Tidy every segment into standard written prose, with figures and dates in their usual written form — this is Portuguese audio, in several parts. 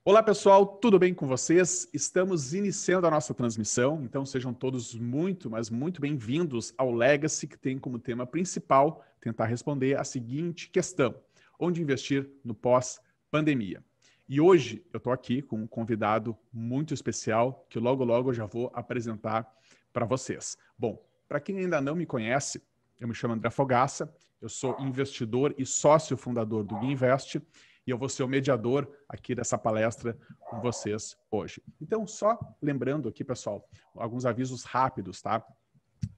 Olá pessoal, tudo bem com vocês? Estamos iniciando a nossa transmissão, então sejam todos muito, mas muito bem-vindos ao Legacy, que tem como tema principal tentar responder a seguinte questão: onde investir no pós-pandemia? E hoje eu estou aqui com um convidado muito especial, que logo eu já vou apresentar para vocês. Bom, para quem ainda não me conhece, eu me chamo André Fogaça, eu sou investidor e sócio fundador do GuiInvest, e eu vou ser o mediador aqui dessa palestra com vocês hoje. Então, só lembrando aqui, pessoal, alguns avisos rápidos, tá?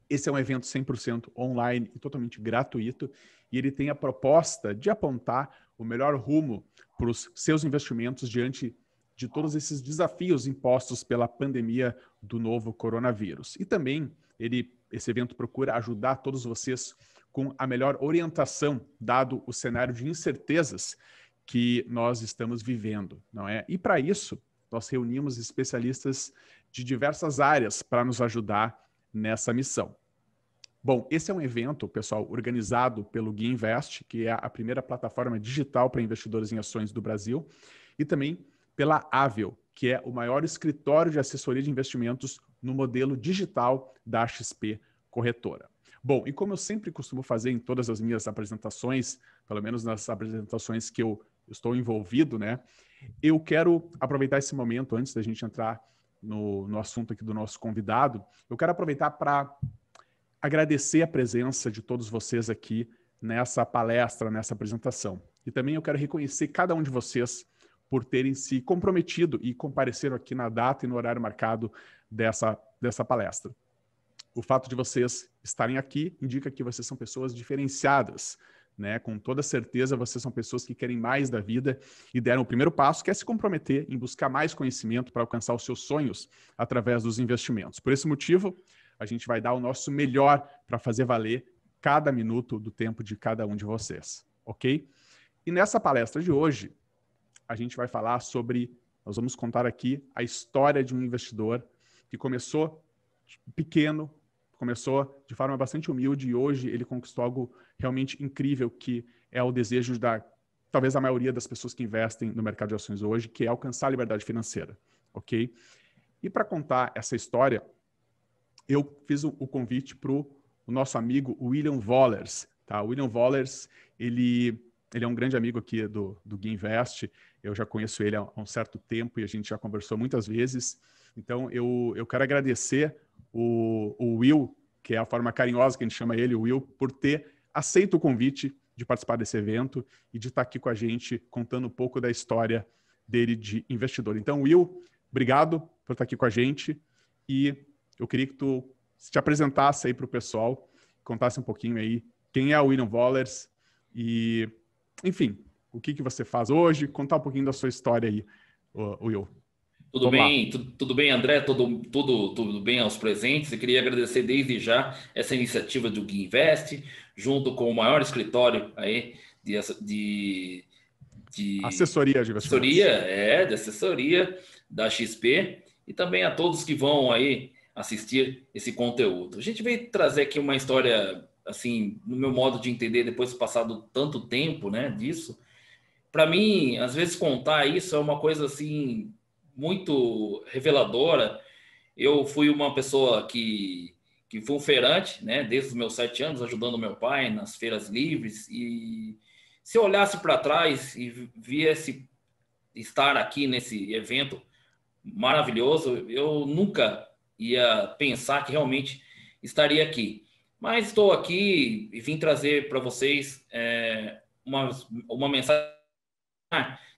Esse é um evento 100% online e totalmente gratuito, e ele tem a proposta de apontar o melhor rumo para os seus investimentos diante de todos esses desafios impostos pela pandemia do novo coronavírus. E também esse evento procura ajudar todos vocês com a melhor orientação, dado o cenário de incertezas que nós estamos vivendo, não é? E para isso, nós reunimos especialistas de diversas áreas para nos ajudar nessa missão. Bom, esse é um evento, pessoal, organizado pelo GuiInvest, que é a primeira plataforma digital para investidores em ações do Brasil, e também pela Avel, que é o maior escritório de assessoria de investimentos no modelo digital da XP Corretora. Bom, e como eu sempre costumo fazer em todas as minhas apresentações, pelo menos nas apresentações que eu estou envolvido, né? Eu quero aproveitar esse momento, antes da gente entrar no assunto aqui do nosso convidado, eu quero aproveitar para agradecer a presença de todos vocês aqui nessa palestra, nessa apresentação. E também eu quero reconhecer cada um de vocês por terem se comprometido e compareceram aqui na data e no horário marcado dessa palestra. O fato de vocês estarem aqui indica que vocês são pessoas diferenciadas, né? Com toda certeza, vocês são pessoas que querem mais da vida e deram o primeiro passo, que é se comprometer em buscar mais conhecimento para alcançar os seus sonhos através dos investimentos. Por esse motivo, a gente vai dar o nosso melhor para fazer valer cada minuto do tempo de cada um de vocês, ok? E nessa palestra de hoje, a gente vai falar nós vamos contar aqui a história de um investidor que começou pequeno, começou de forma bastante humilde e hoje ele conquistou algo realmente incrível, que é o desejo talvez a maioria das pessoas que investem no mercado de ações hoje, que é alcançar a liberdade financeira, ok? E para contar essa história, eu fiz o convite para o nosso amigo William Vollers, tá? O William Vollers, ele é um grande amigo aqui do GuiInvest, eu já conheço ele há um certo tempo e a gente já conversou muitas vezes, então eu quero agradecer o Will, que é a forma carinhosa que a gente chama ele, o Will, por ter aceito o convite de participar desse evento e de estar aqui com a gente contando um pouco da história dele de investidor. Então, Will, obrigado por estar aqui com a gente e eu queria que tu te apresentasse aí para o pessoal, contasse um pouquinho aí quem é o William Vollers e, enfim, o que você faz hoje, contar um pouquinho da sua história aí, Will. Tudo bem, tudo bem, André? Tudo bem aos presentes. Eu queria agradecer desde já essa iniciativa do GuiInvest, junto com o maior escritório aí de assessoria de investimentos. de assessoria da XP, e também a todos que vão aí assistir esse conteúdo. A gente veio trazer aqui uma história, assim, no meu modo de entender, depois de passado tanto tempo, né, disso. Para mim, às vezes contar isso é uma coisa assim muito reveladora. Eu fui uma pessoa que foi um feirante, né, desde os meus 7 anos, ajudando meu pai nas feiras livres. E se eu olhasse para trás e viesse estar aqui nesse evento maravilhoso, eu nunca ia pensar que realmente estaria aqui. Mas estou aqui e vim trazer para vocês uma mensagem.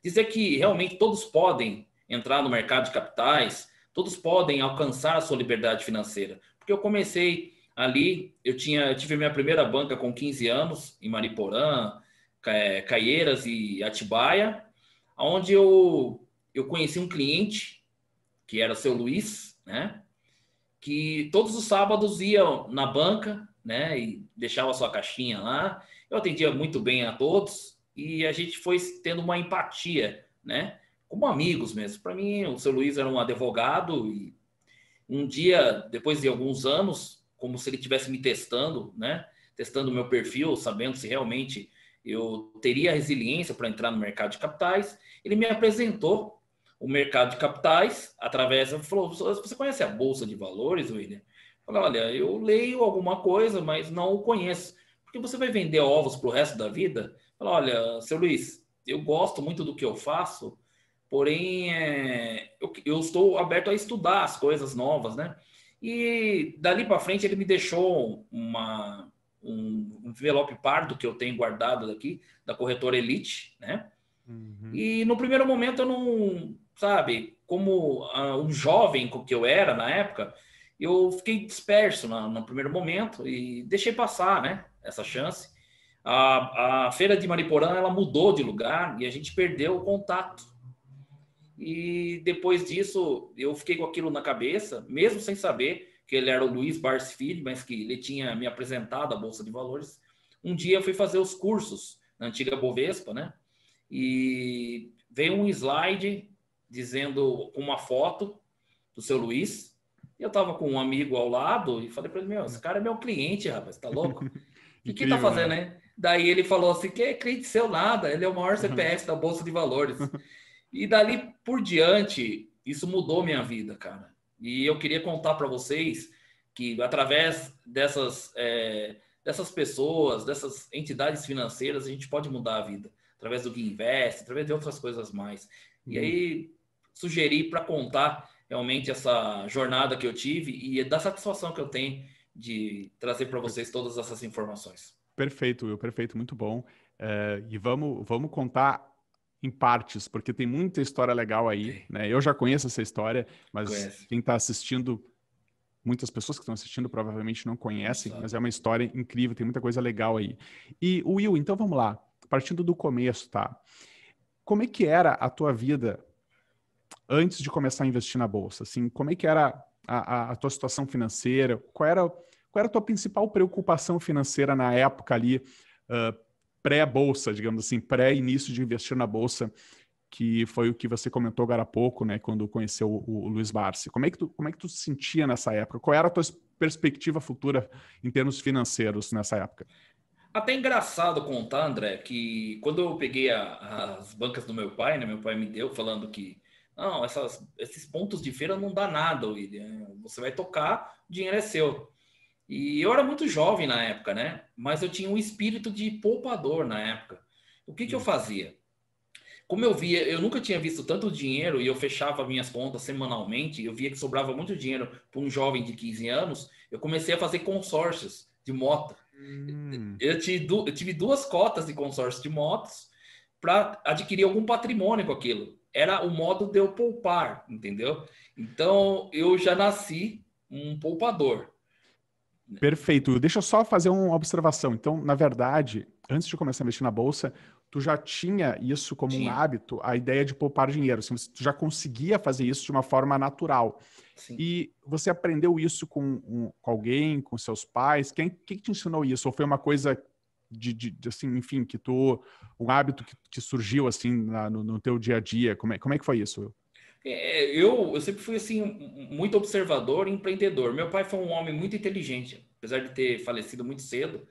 Dizer que realmente todos podem entrar no mercado de capitais, todos podem alcançar a sua liberdade financeira. Porque eu comecei ali, eu tive minha primeira banca com 15 anos, em Mariporã, Caieiras e Atibaia, onde eu conheci um cliente, que era o seu Luiz, né? Que todos os sábados ia na banca, né? E deixava sua caixinha lá. Eu atendia muito bem a todos e a gente foi tendo uma empatia, né? Como amigos mesmo. Para mim, o seu Luiz era um advogado e um dia, depois de alguns anos, como se ele estivesse me testando, né? Testando o meu perfil, sabendo se realmente eu teria resiliência para entrar no mercado de capitais, ele me apresentou o mercado de capitais, através... Ele falou, você conhece a Bolsa de Valores, William? Eu falei, olha, eu leio alguma coisa, mas não o conheço. Porque você vai vender ovos para o resto da vida? Eu falei, olha, seu Luiz, eu gosto muito do que eu faço, porém eu estou aberto a estudar as coisas novas, né? E dali para frente ele me deixou um envelope pardo que eu tenho guardado daqui, da corretora Elite, né? Uhum. E no primeiro momento eu não, sabe, como um jovem que eu era na época, eu fiquei disperso no primeiro momento e deixei passar, né, essa chance. A feira de Mariporã, ela mudou de lugar e a gente perdeu o contato. E depois disso, eu fiquei com aquilo na cabeça, mesmo sem saber que ele era o Luiz Barsi Filho, mas que ele tinha me apresentado à Bolsa de Valores. Um dia eu fui fazer os cursos na antiga Bovespa, né? E veio um slide dizendo uma foto do seu Luiz. Eu estava com um amigo ao lado e falei para ele, meu, esse cara é meu cliente, rapaz, tá louco? O que tá Incrível, fazendo, né? né? Daí ele falou assim, que é cliente seu nada, ele é o maior CPF da Bolsa de Valores. E dali por diante, isso mudou minha vida, cara. E eu queria contar para vocês que através dessas pessoas, dessas entidades financeiras, a gente pode mudar a vida. Através do Gui Invest, através de outras coisas mais. E aí, sugeri para contar realmente essa jornada que eu tive e da satisfação que eu tenho de trazer para vocês todas essas informações. Perfeito, Will, perfeito, muito bom. E vamos contar em partes, porque tem muita história legal aí, né? Eu já conheço essa história, mas Conhece? quem está assistindo, muitas pessoas que estão assistindo provavelmente não conhecem, mas é uma história incrível, tem muita coisa legal aí. E, Will, então vamos lá, partindo do começo, tá? Como é que era a tua vida antes de começar a investir na bolsa? Assim, como é que era a tua situação financeira? Qual era a tua principal preocupação financeira na época ali, pré-bolsa, digamos assim, pré-início de investir na bolsa, que foi o que você comentou agora há pouco, né, quando conheceu o Luiz Barsi? Como é que tu se sentia nessa época? Qual era a tua perspectiva futura em termos financeiros nessa época? Até engraçado contar, André, que quando eu peguei as bancas do meu pai, né, meu pai me deu falando que não, esses pontos de feira não dá nada, William. Você vai tocar, o dinheiro é seu. E eu era muito jovem na época, né? Mas eu tinha um espírito de poupador na época. O que eu fazia? Como eu via, eu nunca tinha visto tanto dinheiro e eu fechava minhas contas semanalmente, eu via que sobrava muito dinheiro para um jovem de 15 anos, eu comecei a fazer consórcios de moto. Hum. Eu tive duas cotas de consórcio de motos para adquirir algum patrimônio com aquilo. Era o modo de eu poupar, entendeu? Então eu já nasci um poupador. Perfeito. Deixa eu só fazer uma observação. Então, na verdade, antes de começar a investir na bolsa, tu já tinha isso como um Tinha, hábito, a ideia de poupar dinheiro. Assim, tu já conseguia fazer isso de uma forma natural. sim. E você aprendeu isso com alguém, com seus pais? Quem te ensinou isso? Ou foi uma coisa assim, enfim, um hábito que surgiu assim no teu dia a dia? Como é que foi isso? Eu sempre fui assim muito observador e empreendedor. Meu pai foi um homem muito inteligente, apesar de ter falecido muito cedo.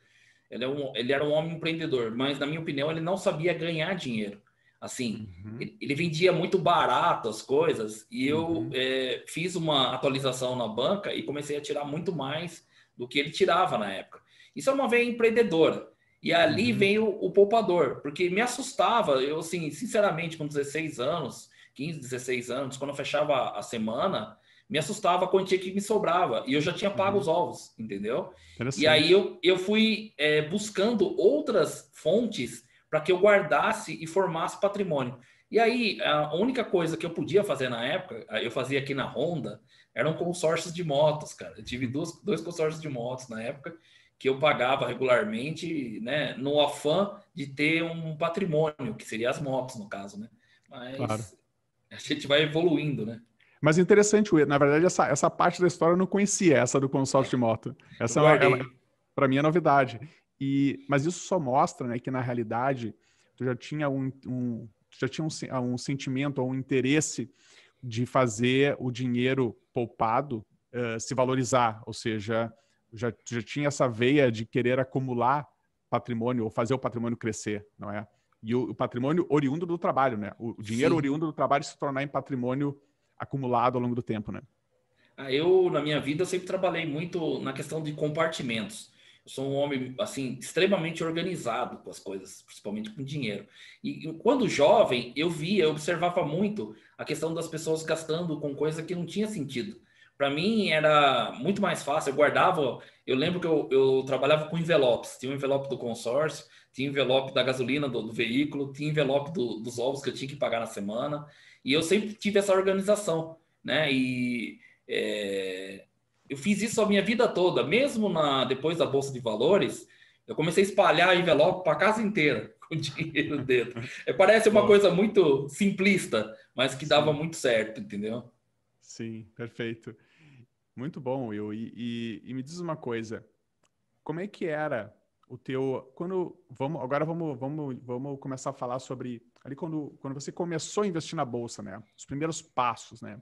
Ele era um homem empreendedor, mas na minha opinião ele não sabia ganhar dinheiro. Assim, Uhum, ele vendia muito barato as coisas e eu uhum, fiz uma atualização na banca e comecei a tirar muito mais do que ele tirava na época. Isso é uma veia empreendedora. E ali uhum, veio o poupador, porque me assustava. Eu, assim, sinceramente, com 16 anos, 15, 16 anos, quando eu fechava a semana, me assustava a quantia que me sobrava. E eu já tinha pago os uhum. ovos, entendeu? E aí Interessante. eu fui buscando outras fontes para que eu guardasse e formasse patrimônio. E aí a única coisa que eu podia fazer na época, eu fazia aqui na Honda, eram consórcios de motos, cara. Eu tive dois consórcios de motos na época que eu pagava regularmente, né, no afã de ter um patrimônio, que seria as motos, no caso, né? Claro. Mas a gente vai evoluindo, né? Mas interessante, na verdade, essa parte da história eu não conhecia, essa do consórcio de moto. Eu Essa guardei. para mim é novidade. Mas isso só mostra, né, que na realidade tu já tinha um sentimento ou um interesse de fazer o dinheiro poupado se valorizar, ou seja, tu já tinha essa veia de querer acumular patrimônio ou fazer o patrimônio crescer, não é? E o patrimônio oriundo do trabalho, né? O dinheiro Sim. oriundo do trabalho se tornar em patrimônio acumulado ao longo do tempo, né? Na minha vida, eu sempre trabalhei muito na questão de compartimentos. Eu sou um homem, assim, extremamente organizado com as coisas, principalmente com dinheiro. E quando jovem, eu observava muito a questão das pessoas gastando com coisa que não tinha sentido. Para mim, era muito mais fácil. Eu lembro que eu trabalhava com envelopes. Tinha um envelope do consórcio, tinha um envelope da gasolina do veículo, tinha um envelope dos ovos que eu tinha que pagar na semana. E eu sempre tive essa organização, né? É, eu fiz isso a minha vida toda, mesmo depois da Bolsa de Valores, eu comecei a espalhar envelope para a casa inteira com dinheiro dentro. Parece uma Bom, coisa muito simplista, mas que dava sim, muito certo, entendeu? sim, perfeito. Muito bom, Will. E me diz uma coisa, como é que era o teu... Vamos começar a falar sobre... Ali quando você começou a investir na Bolsa, né? Os primeiros passos, né?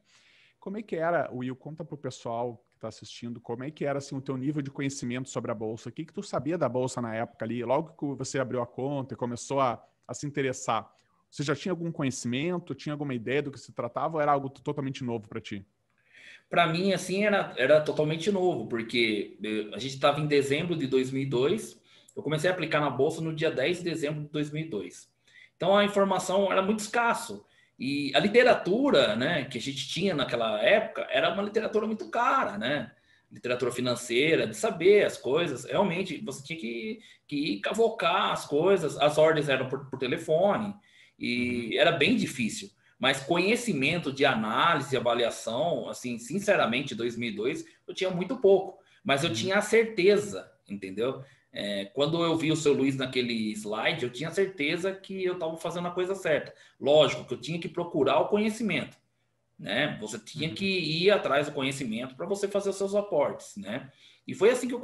Como é que era, Will? Conta para o pessoal que está assistindo, como é que era assim, o teu nível de conhecimento sobre a Bolsa? O que tu sabia da Bolsa na época ali? Logo que você abriu a conta e começou a se interessar, você já tinha algum conhecimento, tinha alguma ideia do que se tratava ou era algo totalmente novo para ti? Para mim, assim, era totalmente novo, porque a gente estava em dezembro de 2002, eu comecei a aplicar na Bolsa no dia 10 de dezembro de 2002. Então, a informação era muito escasso. E a literatura, né, que a gente tinha naquela época era uma literatura muito cara, né? Literatura financeira, de saber as coisas. Realmente, você tinha que ir cavocar as coisas. As ordens eram por telefone Uhum, e era bem difícil. Mas conhecimento de análise e avaliação, assim, sinceramente, em 2002, eu tinha muito pouco. Mas eu uhum, tinha a certeza, entendeu? Quando eu vi o seu Luiz naquele slide, eu tinha certeza que eu estava fazendo a coisa certa. Lógico que eu tinha que procurar o conhecimento, né? Você tinha que uhum, ir atrás do conhecimento para você fazer os seus aportes, né? E foi assim que eu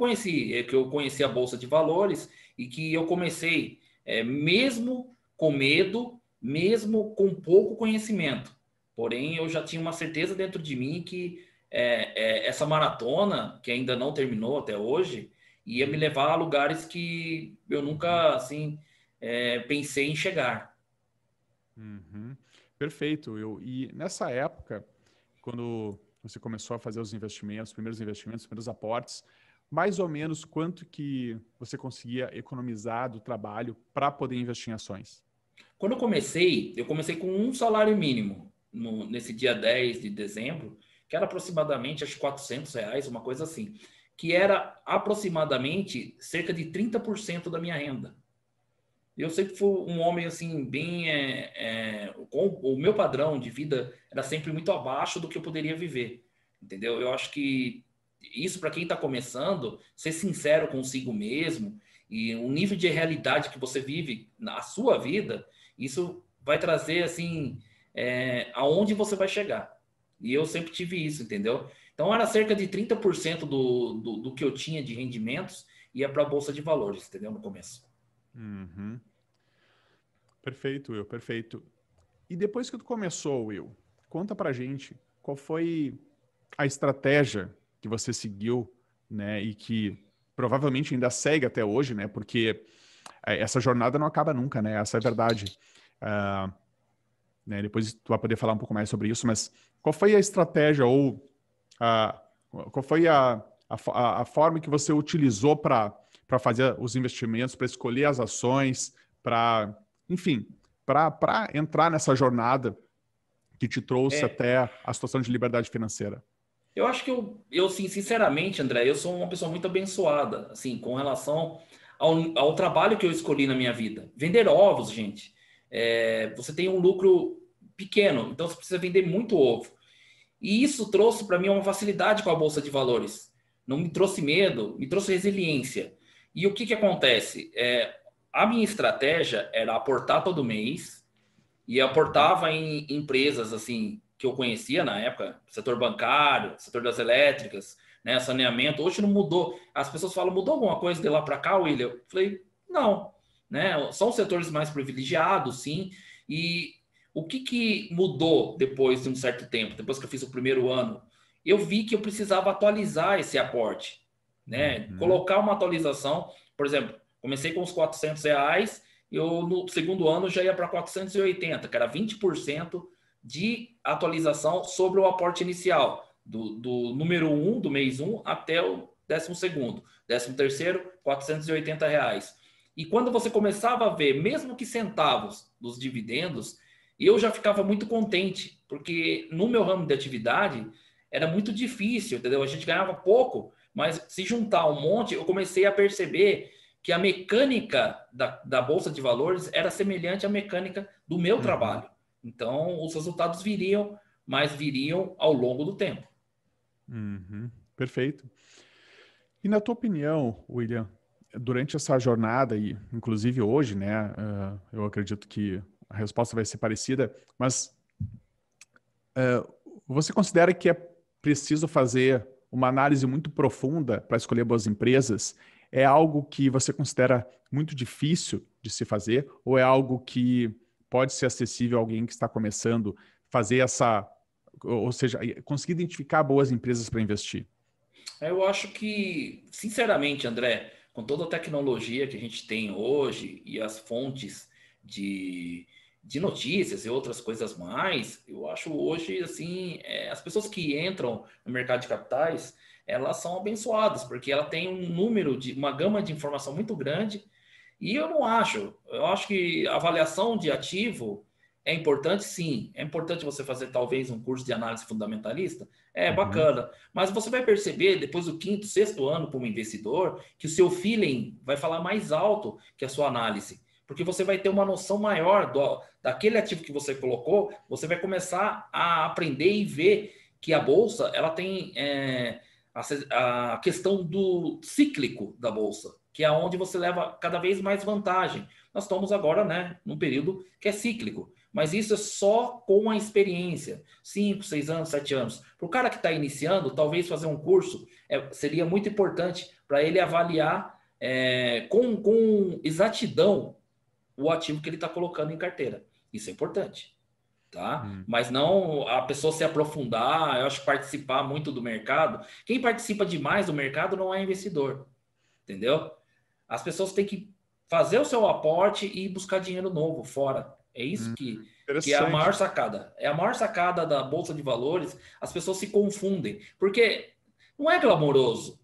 conheci a Bolsa de Valores e que eu comecei, mesmo com medo, mesmo com pouco conhecimento. Porém, eu já tinha uma certeza dentro de mim que essa maratona, que ainda não terminou até hoje, ia me uhum, levar a lugares que eu uhum, nunca, assim, pensei em chegar. uhum. Perfeito, Will. E nessa época, quando você começou a fazer os investimentos, os primeiros aportes, mais ou menos quanto que você conseguia economizar do trabalho para poder investir em ações? Quando eu comecei com um salário mínimo nesse dia 10 de dezembro, que era aproximadamente, acho que R$ 400, uma coisa assim, que era aproximadamente cerca de 30% da minha renda. Eu sempre fui um homem assim, bem. Com o meu padrão de vida era sempre muito abaixo do que eu poderia viver. Entendeu? Eu acho que isso, para quem está começando, ser sincero consigo mesmo e o nível de realidade que você vive na sua vida, isso vai trazer assim, aonde você vai chegar. E eu sempre tive isso, entendeu? Então era cerca de 30% do que eu tinha de rendimentos ia para a Bolsa de Valores, entendeu? No começo. Uhum. Perfeito, Will, perfeito. E depois que tu começou, Will, conta pra gente qual foi a estratégia que você seguiu, né, e que provavelmente ainda segue até hoje, né, porque essa jornada não acaba nunca, né, essa é a verdade. Ah, né, depois tu vai poder falar um pouco mais sobre isso, mas qual foi a estratégia ou a, qual foi a forma que você utilizou para fazer os investimentos, para escolher as ações, para, enfim, para entrar nessa jornada que te trouxe É, até a situação de liberdade financeira? eu acho que sim, sinceramente, André, eu sou uma pessoa muito abençoada, assim, com relação ao trabalho que eu escolhi na minha vida. Vender ovos, gente, você tem um lucro pequeno, então você precisa vender muito ovo. E isso trouxe para mim uma facilidade com a Bolsa de Valores. Não me trouxe medo, me trouxe resiliência. E o que que acontece? A minha estratégia era aportar todo mês, e Uhum, aportava em empresas assim que eu conhecia na época, setor bancário, setor das elétricas, né, saneamento. Hoje não mudou. As pessoas falam, mudou alguma coisa de lá para cá, William? Eu falei, não, né? São setores mais privilegiados, sim. E o que mudou depois de um certo tempo, depois que eu fiz o primeiro ano? Eu vi que eu precisava atualizar esse aporte, né? uhum, Colocar uma atualização, por exemplo, comecei com os R$ 400 eu no segundo ano já ia para 480, que era 20% de atualização sobre o aporte inicial, do número 1, do mês 1, até o 12º. 13º, R$ 480. E quando você começava a ver, mesmo que centavos dos dividendos, eu já ficava muito contente, porque no meu ramo de atividade era muito difícil, entendeu? A gente ganhava pouco, mas se juntar um monte, eu comecei a perceber que a mecânica da Bolsa de Valores era semelhante à mecânica do meu trabalho. Então, os resultados viriam, mas viriam ao longo do tempo. Perfeito. E na tua opinião, William, durante essa jornada, e inclusive hoje, né, eu acredito que a resposta vai ser parecida, mas você considera que é preciso fazer uma análise muito profunda para escolher boas empresas? É algo que você considera muito difícil de se fazer, ou é algo que pode ser acessível a alguém que está começando fazer essa, ou seja, conseguir identificar boas empresas para investir? Eu acho que, sinceramente, André, com toda a tecnologia que a gente tem hoje e as fontes de notícias e outras coisas mais, eu acho hoje, assim, as pessoas que entram no mercado de capitais, elas são abençoadas, porque ela tem uma gama de informação muito grande. E eu acho que a avaliação de ativo é importante, sim. É importante você fazer talvez um curso de análise fundamentalista, bacana. Mas você vai perceber depois do quinto, sexto ano como investidor que o seu feeling vai falar mais alto que a sua análise, porque você vai ter uma noção maior daquele ativo que você colocou. Você vai começar a aprender e ver que a bolsa ela tem a questão do cíclico da bolsa, que é onde você leva cada vez mais vantagem. Nós estamos agora, né, num período que é cíclico, mas isso é só com a experiência, 5, 6 anos, 7 anos. Para o cara que está iniciando, talvez fazer um curso seria muito importante para ele avaliar com exatidão o ativo que ele está colocando em carteira. Isso é importante. Tá? Mas não a pessoa se aprofundar, eu acho que participar muito do mercado. Quem participa demais do mercado não é investidor, entendeu? As pessoas têm que fazer o seu aporte e buscar dinheiro novo fora. É isso que é a maior sacada. É a maior sacada da Bolsa de Valores. As pessoas se confundem, porque não é glamouroso.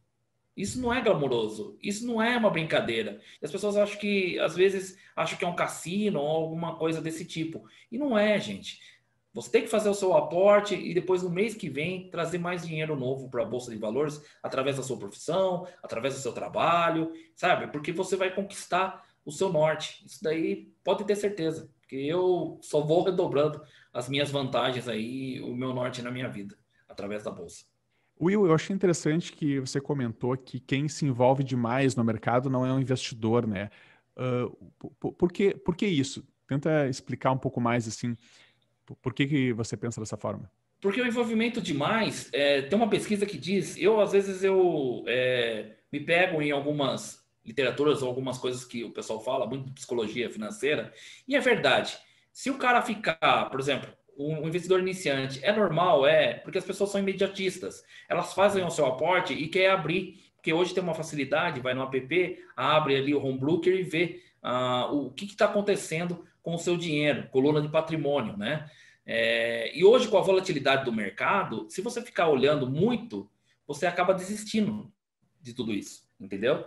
Isso não é glamouroso, isso não é uma brincadeira. E as pessoas acham que, às vezes, acham que é um cassino ou alguma coisa desse tipo. E não é, gente. Você tem que fazer o seu aporte e depois, no mês que vem, trazer mais dinheiro novo para a Bolsa de Valores através da sua profissão, através do seu trabalho, sabe? Porque você vai conquistar o seu norte. Isso daí pode ter certeza, porque eu só vou redobrando as minhas vantagens aí, o meu norte na minha vida, através da Bolsa. Will, eu achei interessante que você comentou que quem se envolve demais no mercado não é um investidor, né? Por que isso? Tenta explicar um pouco mais, assim, por que você pensa dessa forma? Porque o envolvimento demais, tem uma pesquisa que diz, às vezes me pego em algumas literaturas ou algumas coisas que o pessoal fala, muito de psicologia financeira, e é verdade. Se o cara ficar, por exemplo, um investidor iniciante, é normal, porque as pessoas são imediatistas. Elas fazem o seu aporte e quer abrir, porque hoje tem uma facilidade, vai no app, abre ali o home broker e vê o que está acontecendo com o seu dinheiro, coluna de patrimônio, né? E hoje, com a volatilidade do mercado, se você ficar olhando muito, você acaba desistindo de tudo isso, entendeu?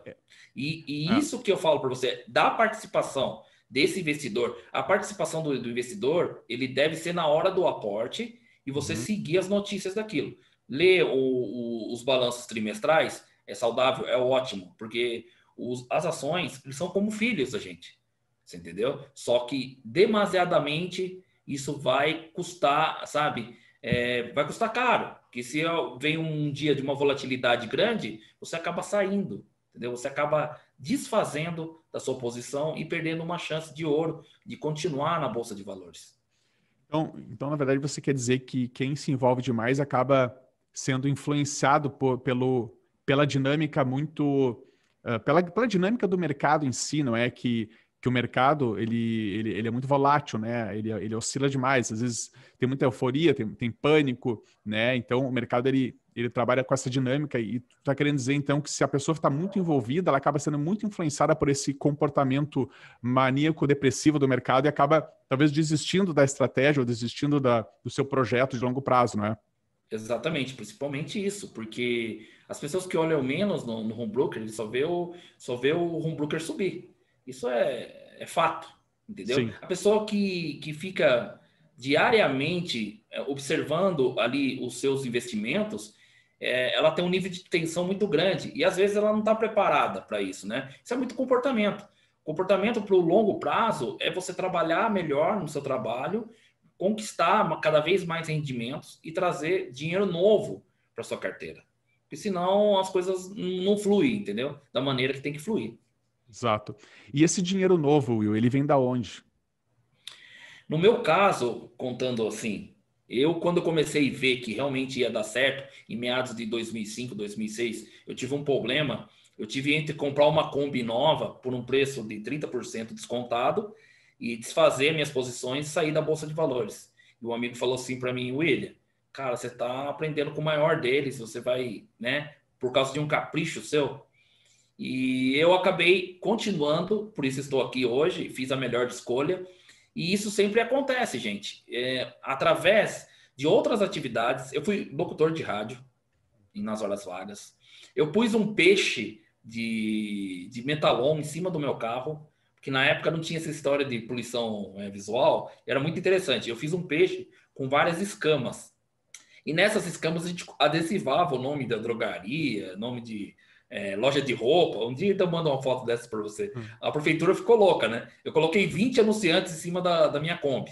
E isso que eu falo para você, da participação desse investidor, a participação do investidor, ele deve ser na hora do aporte e você seguir as notícias daquilo. Ler os balanços trimestrais é saudável, é ótimo, porque as ações eles são como filhos da gente, você entendeu? Só que demasiadamente isso vai custar, sabe? Vai custar caro, porque se vem um dia de uma volatilidade grande, você acaba saindo, entendeu? Você acaba desfazendo da sua posição e perdendo uma chance de ouro de continuar na Bolsa de Valores. Então, na verdade, você quer dizer que quem se envolve demais acaba sendo influenciado pela dinâmica pela dinâmica do mercado em si, não é? Que o mercado ele é muito volátil, né? Ele oscila demais. Às vezes tem muita euforia, tem pânico, né? Então o mercado Ele trabalha com essa dinâmica e tu está querendo dizer, então, que se a pessoa está muito envolvida, ela acaba sendo muito influenciada por esse comportamento maníaco-depressivo do mercado e acaba, talvez, desistindo da estratégia ou desistindo do seu projeto de longo prazo, não é? Exatamente, principalmente isso, porque as pessoas que olham menos no home broker, ele só vê o home broker subir. Isso é fato, entendeu? Sim. A pessoa que fica diariamente observando ali os seus investimentos, ela tem um nível de tensão muito grande e às vezes ela não está preparada para isso, né? Isso é muito comportamento. Comportamento para o longo prazo é você trabalhar melhor no seu trabalho, conquistar cada vez mais rendimentos e trazer dinheiro novo para sua carteira. Porque senão as coisas não fluem, entendeu? Da maneira que tem que fluir. Exato. E esse dinheiro novo, Will, ele vem da onde? No meu caso, contando assim, quando eu comecei a ver que realmente ia dar certo, em meados de 2005, 2006, eu tive um problema. Eu tive entre comprar uma Kombi nova por um preço de 30% descontado e desfazer minhas posições e sair da Bolsa de Valores. E o amigo falou assim para mim, William, cara, você está aprendendo com o maior deles, você vai, né, por causa de um capricho seu. E eu acabei continuando, por isso estou aqui hoje, fiz a melhor escolha. E isso sempre acontece, gente. Através de outras atividades, eu fui locutor de rádio nas horas vagas. Eu pus um peixe de metalon em cima do meu carro, porque na época não tinha essa história de poluição visual. Era muito interessante. Eu fiz um peixe com várias escamas. E nessas escamas a gente adesivava o nome da drogaria, nome de loja de roupa. Um dia então eu mando uma foto dessa para você. A prefeitura ficou louca, né? Eu coloquei 20 anunciantes em cima da minha Kombi.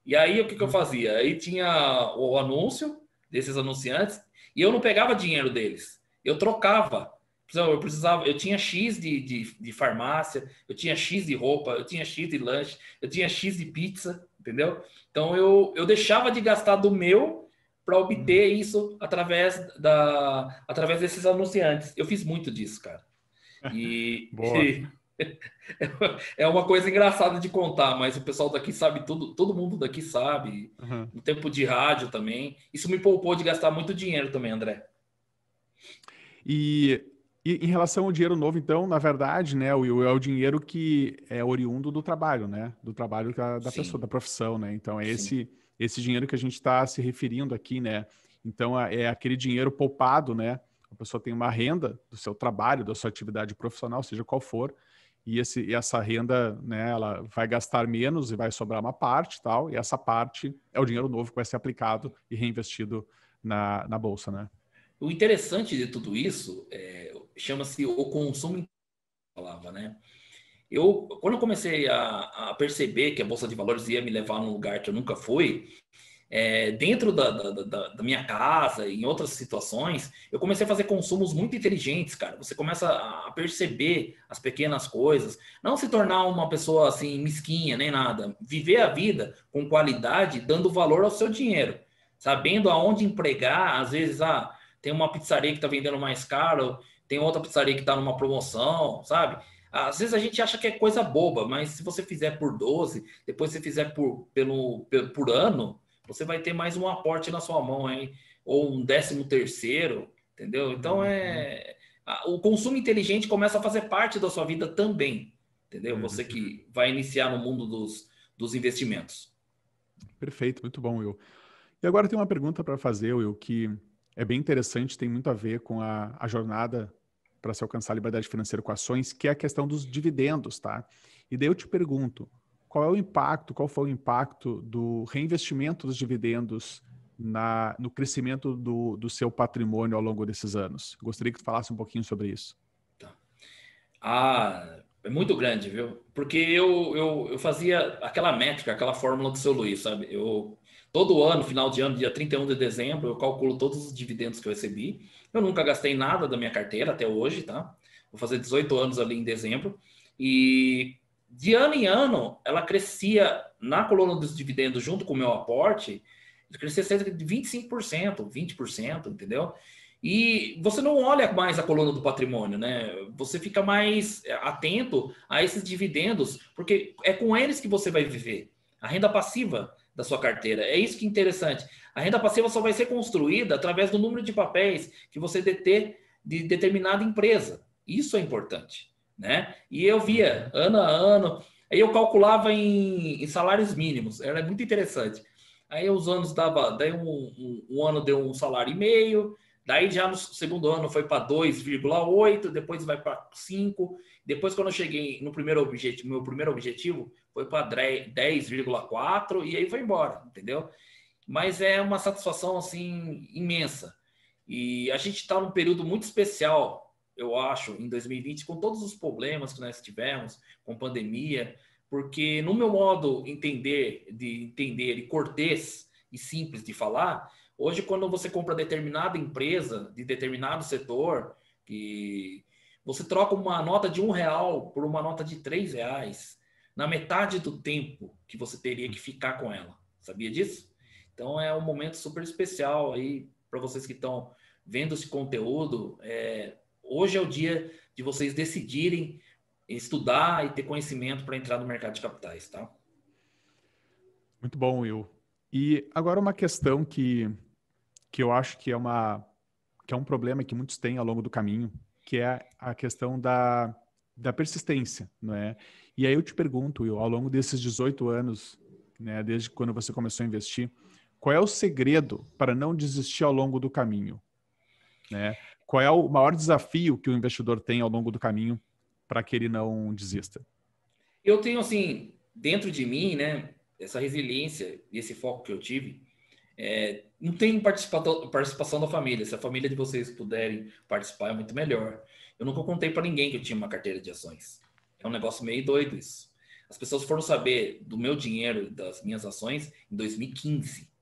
E aí o que eu fazia? Aí tinha o anúncio desses anunciantes e eu não pegava dinheiro deles. Eu trocava. Eu tinha X de farmácia, eu tinha X de roupa, eu tinha X de lanche, eu tinha X de pizza, entendeu? Então eu deixava de gastar do meu para obter isso através desses anunciantes. Eu fiz muito disso, cara. Boa. É uma coisa engraçada de contar, mas o pessoal daqui sabe tudo, todo mundo daqui sabe. Uhum. No tempo de rádio também. Isso me poupou de gastar muito dinheiro também, André. E em relação ao dinheiro novo, então, na verdade, né, Will, é o dinheiro que é oriundo do trabalho, né? Do trabalho da pessoa, Sim, da profissão, né? Então, é sim. esse dinheiro que a gente está se referindo aqui, né? Então, é aquele dinheiro poupado, né? A pessoa tem uma renda do seu trabalho, da sua atividade profissional, seja qual for, e essa renda, né, ela vai gastar menos e vai sobrar uma parte, tal, e essa parte é o dinheiro novo que vai ser aplicado e reinvestido na bolsa, né? O interessante de tudo isso chama-se o consumo, palavra, né? Quando eu comecei a perceber que a Bolsa de Valores ia me levar num lugar que eu nunca fui, dentro da minha casa, em outras situações, eu comecei a fazer consumos muito inteligentes, cara. Você começa a perceber as pequenas coisas, não se tornar uma pessoa assim mesquinha nem nada, viver a vida com qualidade, dando valor ao seu dinheiro, sabendo aonde empregar. Às vezes, tem uma pizzaria que está vendendo mais caro, tem outra pizzaria que está numa promoção, sabe? Às vezes a gente acha que é coisa boba, mas se você fizer por 12, depois você fizer por ano, você vai ter mais um aporte na sua mão, hein? Ou um 13º, entendeu? Então Uhum. o consumo inteligente começa a fazer parte da sua vida também, entendeu? Você Uhum. que vai iniciar no mundo dos investimentos. Perfeito, muito bom, Will. E agora tem uma pergunta para fazer, Will, que é bem interessante, tem muito a ver com a jornada para se alcançar a liberdade financeira com ações, que é a questão dos dividendos, tá? E daí eu te pergunto, qual foi o impacto do reinvestimento dos dividendos no crescimento do seu patrimônio ao longo desses anos? Gostaria que tu falasse um pouquinho sobre isso. É muito grande, viu? Porque eu fazia aquela métrica, aquela fórmula do seu Luiz, sabe? Todo ano, final de ano, dia 31 de dezembro, eu calculo todos os dividendos que eu recebi. Eu nunca gastei nada da minha carteira até hoje, tá? Vou fazer 18 anos ali em dezembro. E de ano em ano, ela crescia na coluna dos dividendos junto com o meu aporte, crescia cerca de 25%, 20%, entendeu? E você não olha mais a coluna do patrimônio, né? Você fica mais atento a esses dividendos, porque é com eles que você vai viver. A renda passiva da sua carteira. É isso que é interessante. A renda passiva só vai ser construída através do número de papéis que você deter de determinada empresa. Isso é importante, né? E eu via ano a ano, aí eu calculava em salários mínimos, era muito interessante. Aí os anos dava, daí um ano deu um salário e meio, daí já no segundo ano foi para 2,8, depois vai para 5, depois quando eu cheguei no primeiro objetivo, meu primeiro objetivo foi para 10,4 e aí foi embora, entendeu? Mas é uma satisfação assim imensa. E a gente está num período muito especial, eu acho, em 2020, com todos os problemas que nós tivemos, com pandemia, porque no meu modo de entender e cortês e simples de falar, hoje quando você compra determinada empresa de determinado setor, que você troca uma nota de R$ 1 por uma nota de R$ 3 na metade do tempo que você teria que ficar com ela. Sabia disso? Então é um momento super especial aí para vocês que estão vendo esse conteúdo. Hoje é o dia de vocês decidirem estudar e ter conhecimento para entrar no mercado de capitais, tá? Muito bom, Will. E agora uma questão que eu acho que é um problema que muitos têm ao longo do caminho, que é a questão da persistência, não é? E aí eu te pergunto, Will, ao longo desses 18 anos, né, desde quando você começou a investir, qual é o segredo para não desistir ao longo do caminho, né? Qual é o maior desafio que o investidor tem ao longo do caminho para que ele não desista? Eu tenho, assim, dentro de mim, né, essa resiliência e esse foco que eu tive. Não tem participação da família. Se a família de vocês puderem participar, é muito melhor. Eu nunca contei para ninguém que eu tinha uma carteira de ações. É um negócio meio doido isso. As pessoas foram saber do meu dinheiro, das minhas ações, em 2015.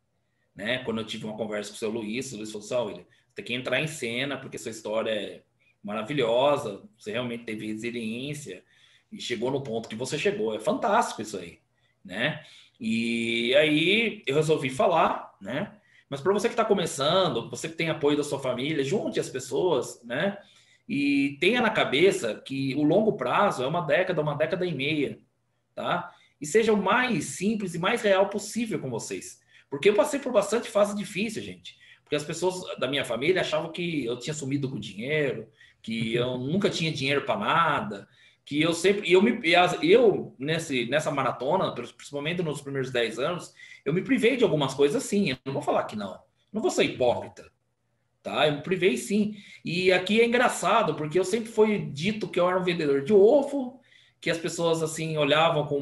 Né? Quando eu tive uma conversa com o seu Luiz, o Luiz falou assim: William, você tem que entrar em cena, porque sua história é maravilhosa, você realmente teve resiliência e chegou no ponto que você chegou. É fantástico isso aí, né? E aí eu resolvi falar, né? Mas para você que está começando, você que tem apoio da sua família, junte as pessoas, né? E tenha na cabeça que o longo prazo é uma década e meia, tá? E seja o mais simples e mais real possível com vocês. Porque eu passei por bastante fase difícil, gente. Porque as pessoas da minha família achavam que eu tinha sumido com dinheiro, que eu nunca tinha dinheiro para nada, que eu sempre. Nessa maratona, principalmente nos primeiros 10 anos, eu me privei de algumas coisas sim. Eu não vou falar que não. Não vou ser hipócrita. Tá? Eu me privei sim. E aqui é engraçado, porque eu sempre fui dito que eu era um vendedor de ovo, que as pessoas assim olhavam com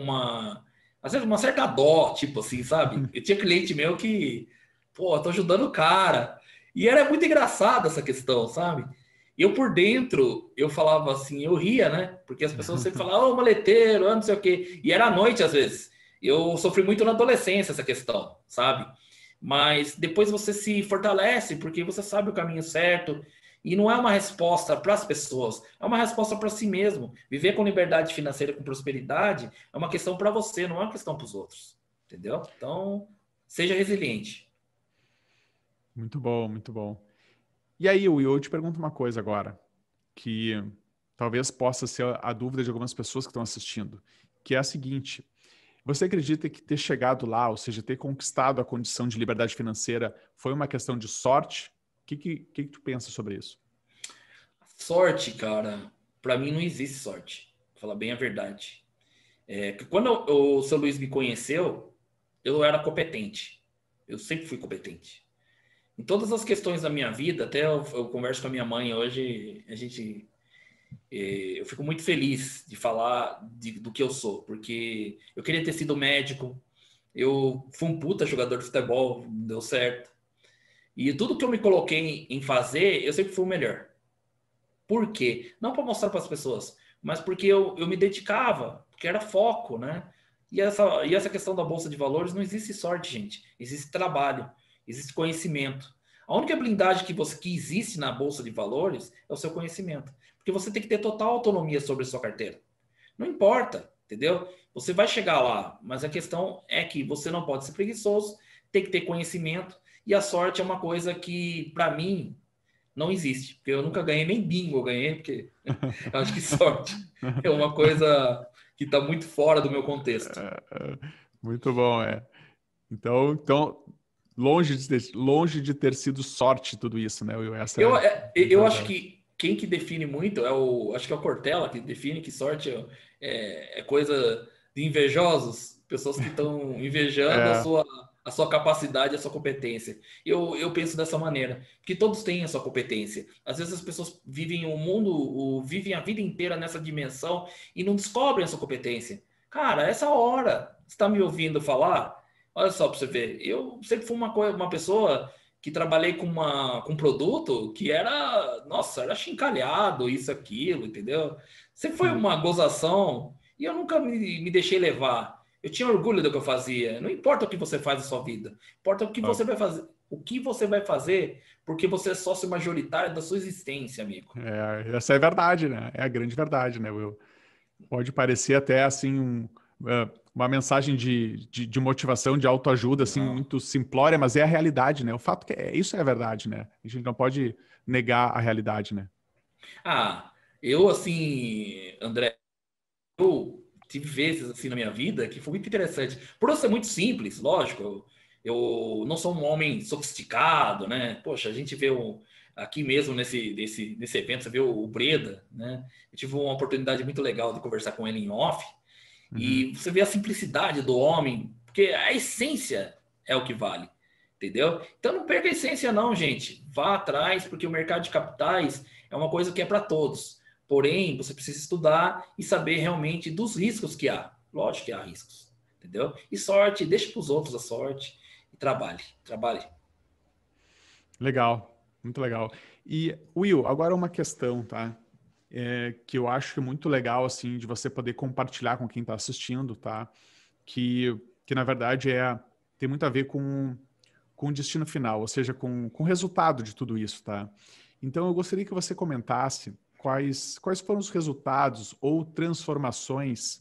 às vezes uma certa dó, tipo assim, sabe? Eu tinha cliente meu que, pô, eu tô ajudando o cara. E era muito engraçado essa questão, sabe? Eu por dentro, eu falava assim, eu ria, né? Porque as pessoas sempre falavam, ô, maleteiro, não sei o quê. E era à noite, às vezes. Eu sofri muito na adolescência essa questão, sabe? Mas depois você se fortalece porque você sabe o caminho certo. E não é uma resposta para as pessoas, é uma resposta para si mesmo. Viver com liberdade financeira, com prosperidade, é uma questão para você, não é uma questão para os outros. Entendeu? Então, seja resiliente. Muito bom, muito bom. E aí, Will, eu te pergunto uma coisa agora, que talvez possa ser a dúvida de algumas pessoas que estão assistindo, que é a seguinte: você acredita que ter chegado lá, ou seja, ter conquistado a condição de liberdade financeira, foi uma questão de sorte? O que tu pensa sobre isso? Sorte, cara, para mim não existe sorte. Vou falar bem a verdade. Quando o seu Luiz me conheceu, eu era competente. Eu sempre fui competente. Em todas as questões da minha vida, até eu converso com a minha mãe hoje, eu fico muito feliz de falar do que eu sou, porque eu queria ter sido médico, eu fui um puta jogador de futebol, não deu certo. E tudo que eu me coloquei em fazer, eu sempre fui o melhor. Por quê? Não para mostrar para as pessoas, mas porque eu me dedicava, porque era foco, né? E essa questão da Bolsa de Valores não existe sorte, gente. Existe trabalho, existe conhecimento. A única blindagem que existe na Bolsa de Valores é o seu conhecimento. Porque você tem que ter total autonomia sobre a sua carteira. Não importa, entendeu? Você vai chegar lá, mas a questão é que você não pode ser preguiçoso, tem que ter conhecimento. E a sorte é uma coisa que, para mim, não existe, porque eu nunca ganhei nem bingo, eu ganhei, porque eu acho que sorte é uma coisa que está muito fora do meu contexto. Muito bom, é. Então longe de ter sido sorte tudo isso, né, Will? Eu acho que quem que define muito acho que é o Cortella que define que sorte é coisa de invejosos, pessoas que estão invejando É, a sua capacidade, a sua competência. Eu penso dessa maneira, que todos têm a sua competência. Às vezes as pessoas vivem o mundo, vivem a vida inteira nessa dimensão e não descobrem a sua competência. Cara, essa hora, você está me ouvindo falar? Olha só para você ver, eu sempre fui uma pessoa que trabalhei com um produto que era, nossa, era chincalhado, isso, aquilo, entendeu? Sempre foi uma gozação e eu nunca me deixei levar. Eu tinha orgulho do que eu fazia. Não importa o que você faz na sua vida, importa o que você vai fazer. O que você vai fazer porque você é sócio majoritário da sua existência, amigo. essa é a verdade, né? É a grande verdade, né, Will? Pode parecer até assim uma mensagem de motivação, de autoajuda, assim, Não. muito simplória, mas é a realidade, né? O fato que isso é a verdade, né? A gente não pode negar a realidade, né? Ah, eu assim, André, eu tive vezes assim na minha vida que foi muito interessante. Por eu ser muito simples, lógico, eu não sou um homem sofisticado, né? Poxa, a gente vê aqui mesmo nesse evento, você vê o Breda, né? Eu tive uma oportunidade muito legal de conversar com ele em off, Uhum. e você vê a simplicidade do homem, porque a essência é o que vale, entendeu? Então não perca a essência não, gente. Vá atrás, porque o mercado de capitais é uma coisa que é para todos. Porém, você precisa estudar e saber realmente dos riscos que há. Lógico que há riscos, entendeu? E sorte, deixa para os outros a sorte e trabalhe, trabalhe. Legal, muito legal. E, Will, agora uma questão, tá? Que eu acho muito legal, assim, de você poder compartilhar com quem está assistindo, tá? Que na verdade tem muito a ver com o destino final, ou seja, com o resultado de tudo isso, tá? Então, eu gostaria que você comentasse quais foram os resultados ou transformações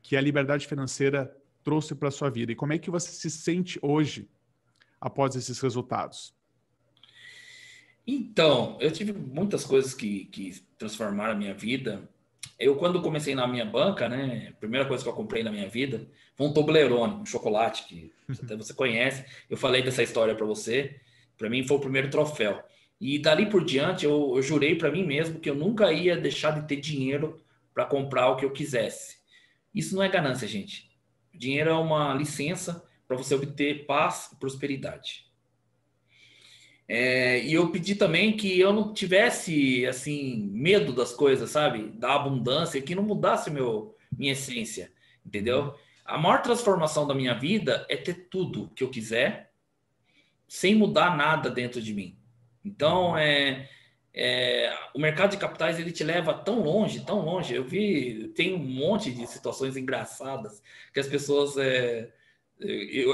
que a liberdade financeira trouxe para a sua vida e como é que você se sente hoje após esses resultados. Então, eu tive muitas coisas que transformaram a minha vida. Eu, quando comecei na minha banca, né, a primeira coisa que eu comprei na minha vida foi um Toblerone, um chocolate que até você conhece. Eu falei dessa história para você. Para mim foi o primeiro troféu. E dali por diante eu jurei para mim mesmo que eu nunca ia deixar de ter dinheiro para comprar o que eu quisesse. Isso não é ganância, gente. O dinheiro é uma licença para você obter paz e prosperidade. E eu pedi também que eu não tivesse, assim, medo das coisas, sabe? Da abundância, que não mudasse minha essência, Uhum. entendeu? A maior transformação da minha vida é ter tudo que eu quiser, sem mudar nada dentro de mim. Então, Uhum. o mercado de capitais, ele te leva tão longe, tão longe. Tem um monte de situações engraçadas que as pessoas...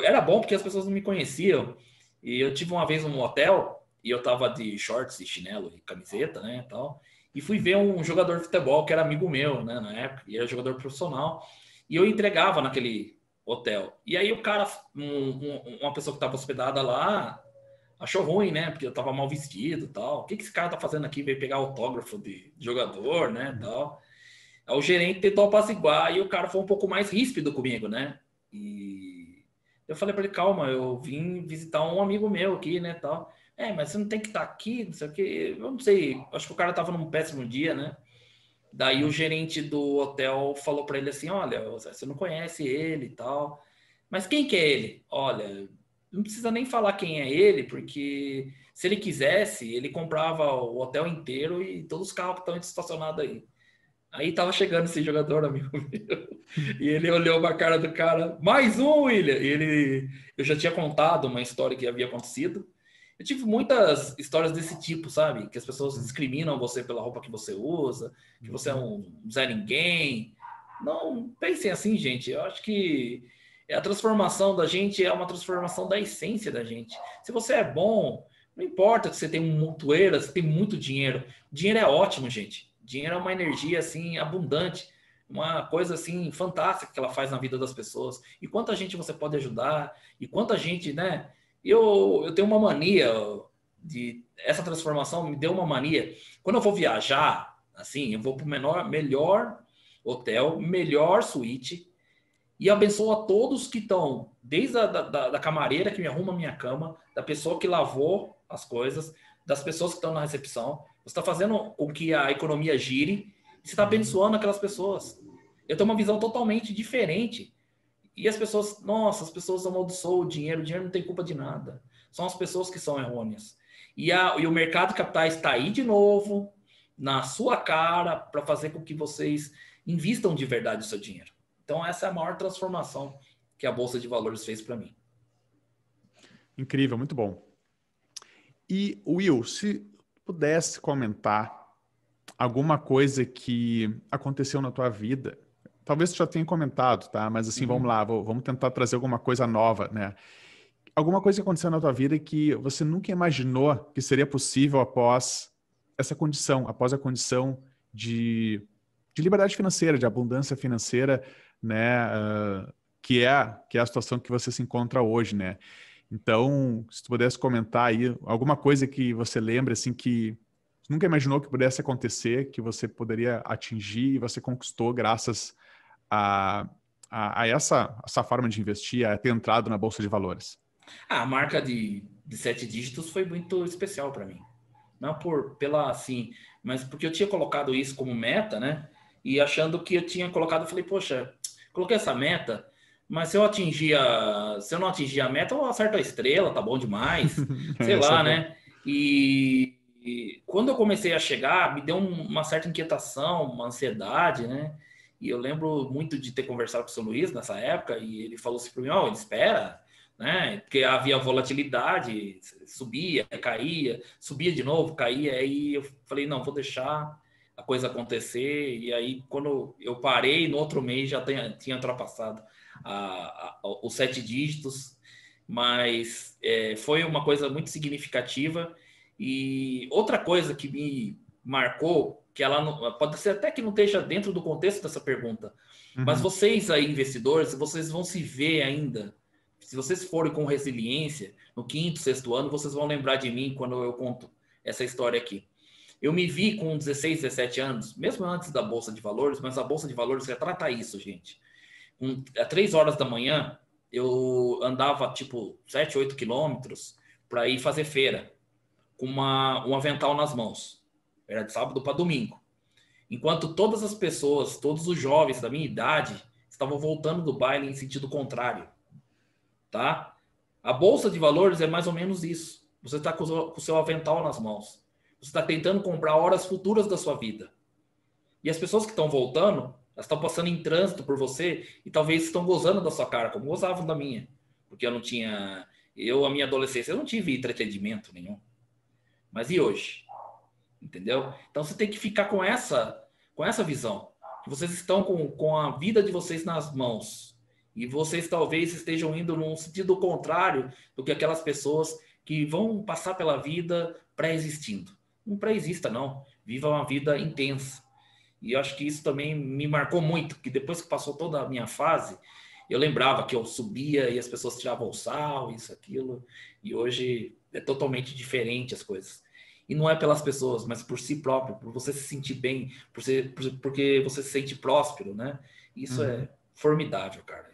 era bom porque as pessoas não me conheciam. E eu tive uma vez um hotel e eu tava de shorts e chinelo e camiseta, né, tal. E fui ver um jogador de futebol que era amigo meu, né, na época, e era jogador profissional. E eu entregava naquele hotel. E aí o cara, uma pessoa que estava hospedada lá, achou ruim, né? Porque eu tava mal vestido e tal. O que esse cara tá fazendo aqui? Veio pegar autógrafo de jogador, né? Tal. Aí o gerente tentou apaziguar e o cara foi um pouco mais ríspido comigo, né? E eu falei para ele, calma, eu vim visitar um amigo meu aqui, né? Tal. Mas você não tem que estar aqui, não sei o quê. Eu não sei, acho que o cara tava num péssimo dia, né? Daí o gerente do hotel falou para ele assim: olha, você não conhece ele e tal. Mas quem que é ele? Olha, não precisa nem falar quem é ele, porque se ele quisesse, ele comprava o hotel inteiro e todos os carros que estão estacionados aí. Aí tava chegando esse jogador, amigo meu, e ele olhou pra cara do cara, mais um, William! Eu já tinha contado uma história que havia acontecido. Eu tive muitas histórias desse tipo, sabe? Que as pessoas discriminam você pela roupa que você usa, que você é Uhum. um Zé Ninguém. Não pensem assim, gente. Eu acho que a transformação da gente é uma transformação da essência da gente. Se você é bom, não importa que você tem um montoeira, você tem muito dinheiro. Dinheiro é ótimo, gente. Dinheiro é uma energia assim abundante, uma coisa assim fantástica que ela faz na vida das pessoas. E quanta gente você pode ajudar, e quanta gente, né? Eu tenho uma mania de essa transformação me deu uma mania. Quando eu vou viajar, assim, eu vou para o melhor hotel, melhor suíte, E abençoo a todos que estão, desde da camareira que me arruma a minha cama, da pessoa que lavou as coisas, das pessoas que estão na recepção. Você está fazendo com que a economia gire e você está abençoando aquelas pessoas. Eu tenho uma visão totalmente diferente. E as pessoas, nossa, as pessoas amaldiçoam o dinheiro não tem culpa de nada. São as pessoas que são errôneas. E o mercado de capitais está aí de novo, na sua cara, para fazer com que vocês invistam de verdade o seu dinheiro. Então, essa é a maior transformação que a Bolsa de Valores fez para mim. Incrível, muito bom. E, Will, se pudesse comentar alguma coisa que aconteceu na tua vida, talvez tu já tenha comentado, tá? Mas assim, vamos lá, vamos tentar trazer alguma coisa nova, né? Alguma coisa que aconteceu na tua vida que você nunca imaginou que seria possível após essa condição, após a condição de liberdade financeira, de abundância financeira, né? Que é a situação que você se encontra hoje, né? Então, se tu pudesse comentar aí alguma coisa que você lembra, assim, que nunca imaginou que pudesse acontecer, que você poderia atingir e você conquistou graças a essa forma de investir, a ter entrado na Bolsa de Valores. A marca de 7 dígitos foi muito especial para mim. Não pela assim, mas porque eu tinha colocado isso como meta, né? E achando que eu tinha colocado, eu falei, poxa, coloquei essa meta, mas se eu não atingir a meta, eu acerto a estrela, tá bom demais, sei Isso é lá, bom. né? E quando eu comecei a chegar, me deu uma certa inquietação, uma ansiedade, né? E eu lembro muito de ter conversado com o seu Luiz nessa época, e ele falou assim para mim, ele espera, né? Porque havia volatilidade, subia, caía, subia de novo, caía, aí eu falei, não, vou deixar a coisa acontecer, e aí quando eu parei, no outro mês já tinha ultrapassado os 7 dígitos, mas foi uma coisa muito significativa. E outra coisa que me marcou, que ela não, pode ser até que não esteja dentro do contexto dessa pergunta, mas Uhum. vocês aí, investidores, vocês vão se ver ainda. Se vocês forem com resiliência, no quinto, sexto ano, vocês vão lembrar de mim quando eu conto essa história aqui. Eu me vi com 16, 17 anos, mesmo antes da Bolsa de Valores, mas a Bolsa de Valores retrata isso, gente. Às 3 horas da manhã, eu andava tipo 7, 8 quilômetros para ir fazer feira, com um avental nas mãos. Era de sábado para domingo. Enquanto todas as pessoas, todos os jovens da minha idade, estavam voltando do baile em sentido contrário, tá? A bolsa de valores é mais ou menos isso. Você está com o seu avental nas mãos. Você está tentando comprar horas futuras da sua vida. E as pessoas que estão voltando, elas estão passando em trânsito por você e talvez estão gozando da sua cara, como gozavam da minha. Porque eu não tinha... a minha adolescência, eu não tive entretenimento nenhum. Mas e hoje? Entendeu? Então você tem que ficar com essa visão. Que vocês estão com a vida de vocês nas mãos. E vocês talvez estejam indo num sentido contrário do que aquelas pessoas que vão passar pela vida pré-existindo. Não pré-exista, não. Viva uma vida intensa. E eu acho que isso também me marcou muito, que depois que passou toda a minha fase, eu lembrava que eu subia e as pessoas tiravam o sal, isso, aquilo. E hoje é totalmente diferente as coisas. E não é pelas pessoas, mas por si próprio, por você se sentir bem, porque você se sente próspero, né? Isso Uhum. é formidável, cara.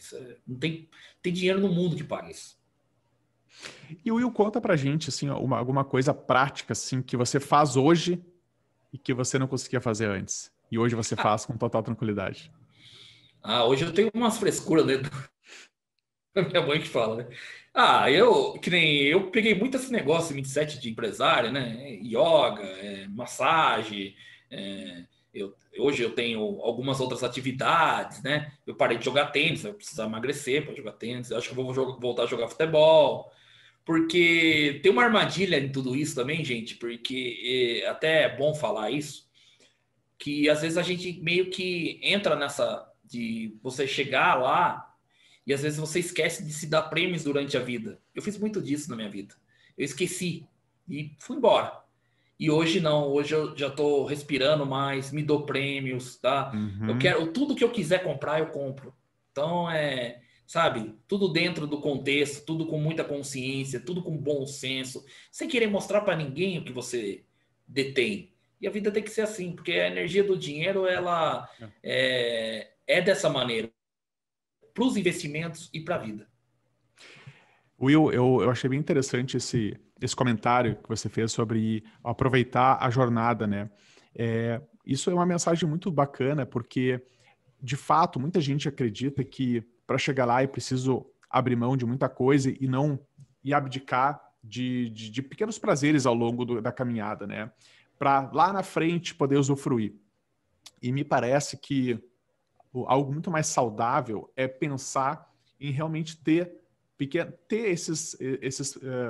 Não tem dinheiro no mundo que pague isso. E o Will, conta pra gente, assim, alguma coisa prática, assim, que você faz hoje e que você não conseguia fazer antes. E hoje você faz com total tranquilidade. Hoje eu tenho umas frescuras dentro da minha mãe que fala, né? Que nem eu peguei muito esse negócio 27 de empresário, né? Yoga, massagem. Hoje eu tenho algumas outras atividades, né? Eu parei de jogar tênis, eu preciso emagrecer para jogar tênis. Eu acho que eu vou voltar a jogar futebol. Porque tem uma armadilha em tudo isso também, gente, porque até é bom falar isso, que às vezes a gente meio que entra nessa de você chegar lá e às vezes você esquece de se dar prêmios durante a vida. Eu fiz muito disso na minha vida. Eu esqueci e fui embora. E hoje não, hoje eu já estou respirando mais, me dou prêmios, tá? Eu Uhum. quero tudo que eu quiser comprar, eu compro. Então sabe, tudo dentro do contexto, tudo com muita consciência, tudo com bom senso, sem querer mostrar para ninguém o que você detém. E a vida tem que ser assim, porque a energia do dinheiro ela é dessa maneira. para os investimentos e para a vida. Will, eu achei bem interessante esse comentário que você fez sobre aproveitar a jornada, né? Isso é uma mensagem muito bacana, porque, de fato, muita gente acredita que para chegar lá é preciso abrir mão de muita coisa e abdicar de pequenos prazeres ao longo da caminhada, né? Para lá na frente poder usufruir. E me parece que algo muito mais saudável é pensar em realmente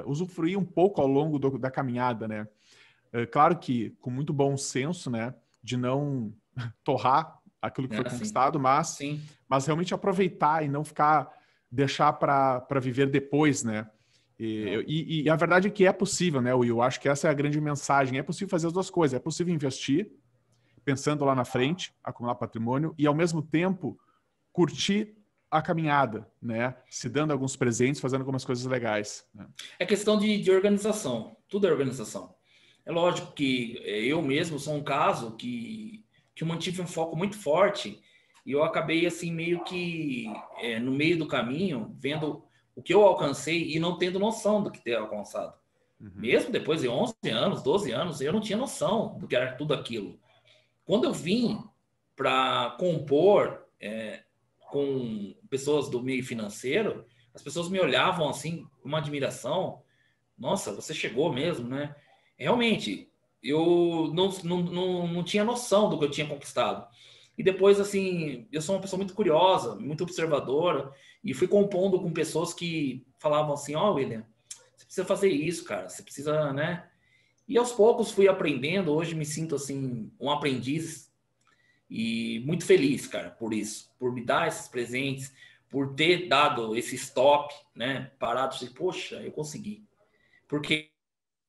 usufruir um pouco ao longo da caminhada, né? Claro que com muito bom senso, né? De não torrar aquilo que foi conquistado, mas realmente aproveitar e não deixar para viver depois, né? E a verdade é que é possível, né, Will? Acho que essa é a grande mensagem. É possível fazer as duas coisas. É possível investir, pensando lá na frente, acumular patrimônio, e ao mesmo tempo curtir a caminhada, né? Se dando alguns presentes, fazendo algumas coisas legais. Né? É questão de organização. Tudo é organização. É lógico que eu mesmo sou um caso que eu mantive um foco muito forte e eu acabei assim meio que no meio do caminho vendo o que eu alcancei e não tendo noção do que ter alcançado. Mesmo depois de 11 anos, 12 anos, eu não tinha noção do que era tudo aquilo. Quando eu vim para compor com pessoas do meio financeiro, as pessoas me olhavam assim com uma admiração. Nossa, você chegou mesmo, né? Realmente, eu não tinha noção do que eu tinha conquistado. E depois, assim, eu sou uma pessoa muito curiosa, muito observadora, e fui compondo com pessoas que falavam assim, William, você precisa fazer isso, cara, você precisa, né? E aos poucos fui aprendendo, hoje me sinto, assim, um aprendiz e muito feliz, cara, por isso, por me dar esses presentes, por ter dado esse stop, né? Parado, assim, poxa, eu consegui. Porque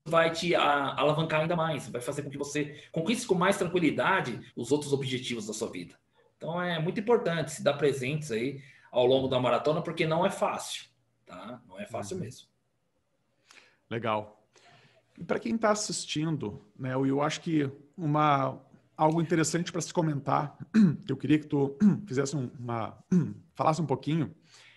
vai te alavancar ainda mais, vai fazer com que você conquiste com mais tranquilidade os outros objetivos da sua vida. Então é muito importante se dar presentes aí ao longo da maratona, porque não é fácil, tá? Não é fácil mesmo. Legal. E para quem está assistindo, né, eu acho que algo interessante para se comentar, que eu queria que tu fizesse falasse um pouquinho,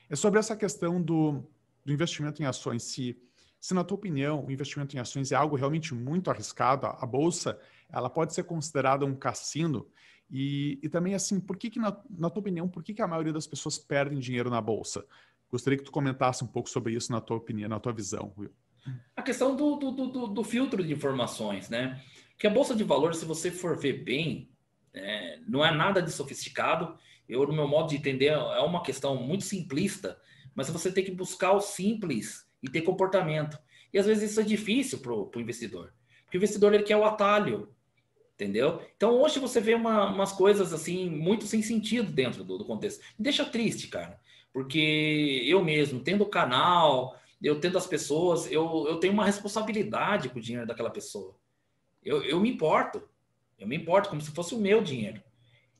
é sobre essa questão do investimento em ações. Se, na tua opinião, o investimento em ações é algo realmente muito arriscado, a bolsa, ela pode ser considerada um cassino. E também, assim, na tua opinião, por que a maioria das pessoas perdem dinheiro na bolsa? Gostaria que tu comentasse um pouco sobre isso na tua opinião, na tua visão, Will. A questão do filtro de informações, né? Porque a Bolsa de Valores, se você for ver bem, não é nada de sofisticado. No meu modo de entender, é uma questão muito simplista, mas você tem que buscar o simples e ter comportamento. E às vezes isso é difícil para o investidor. Porque o investidor ele quer o atalho, entendeu? Então hoje você vê umas coisas assim, muito sem sentido dentro do contexto. Me deixa triste, cara. Porque eu mesmo, tendo o canal, eu tendo as pessoas, eu tenho uma responsabilidade com o dinheiro daquela pessoa. Eu me importo. Eu me importo como se fosse o meu dinheiro.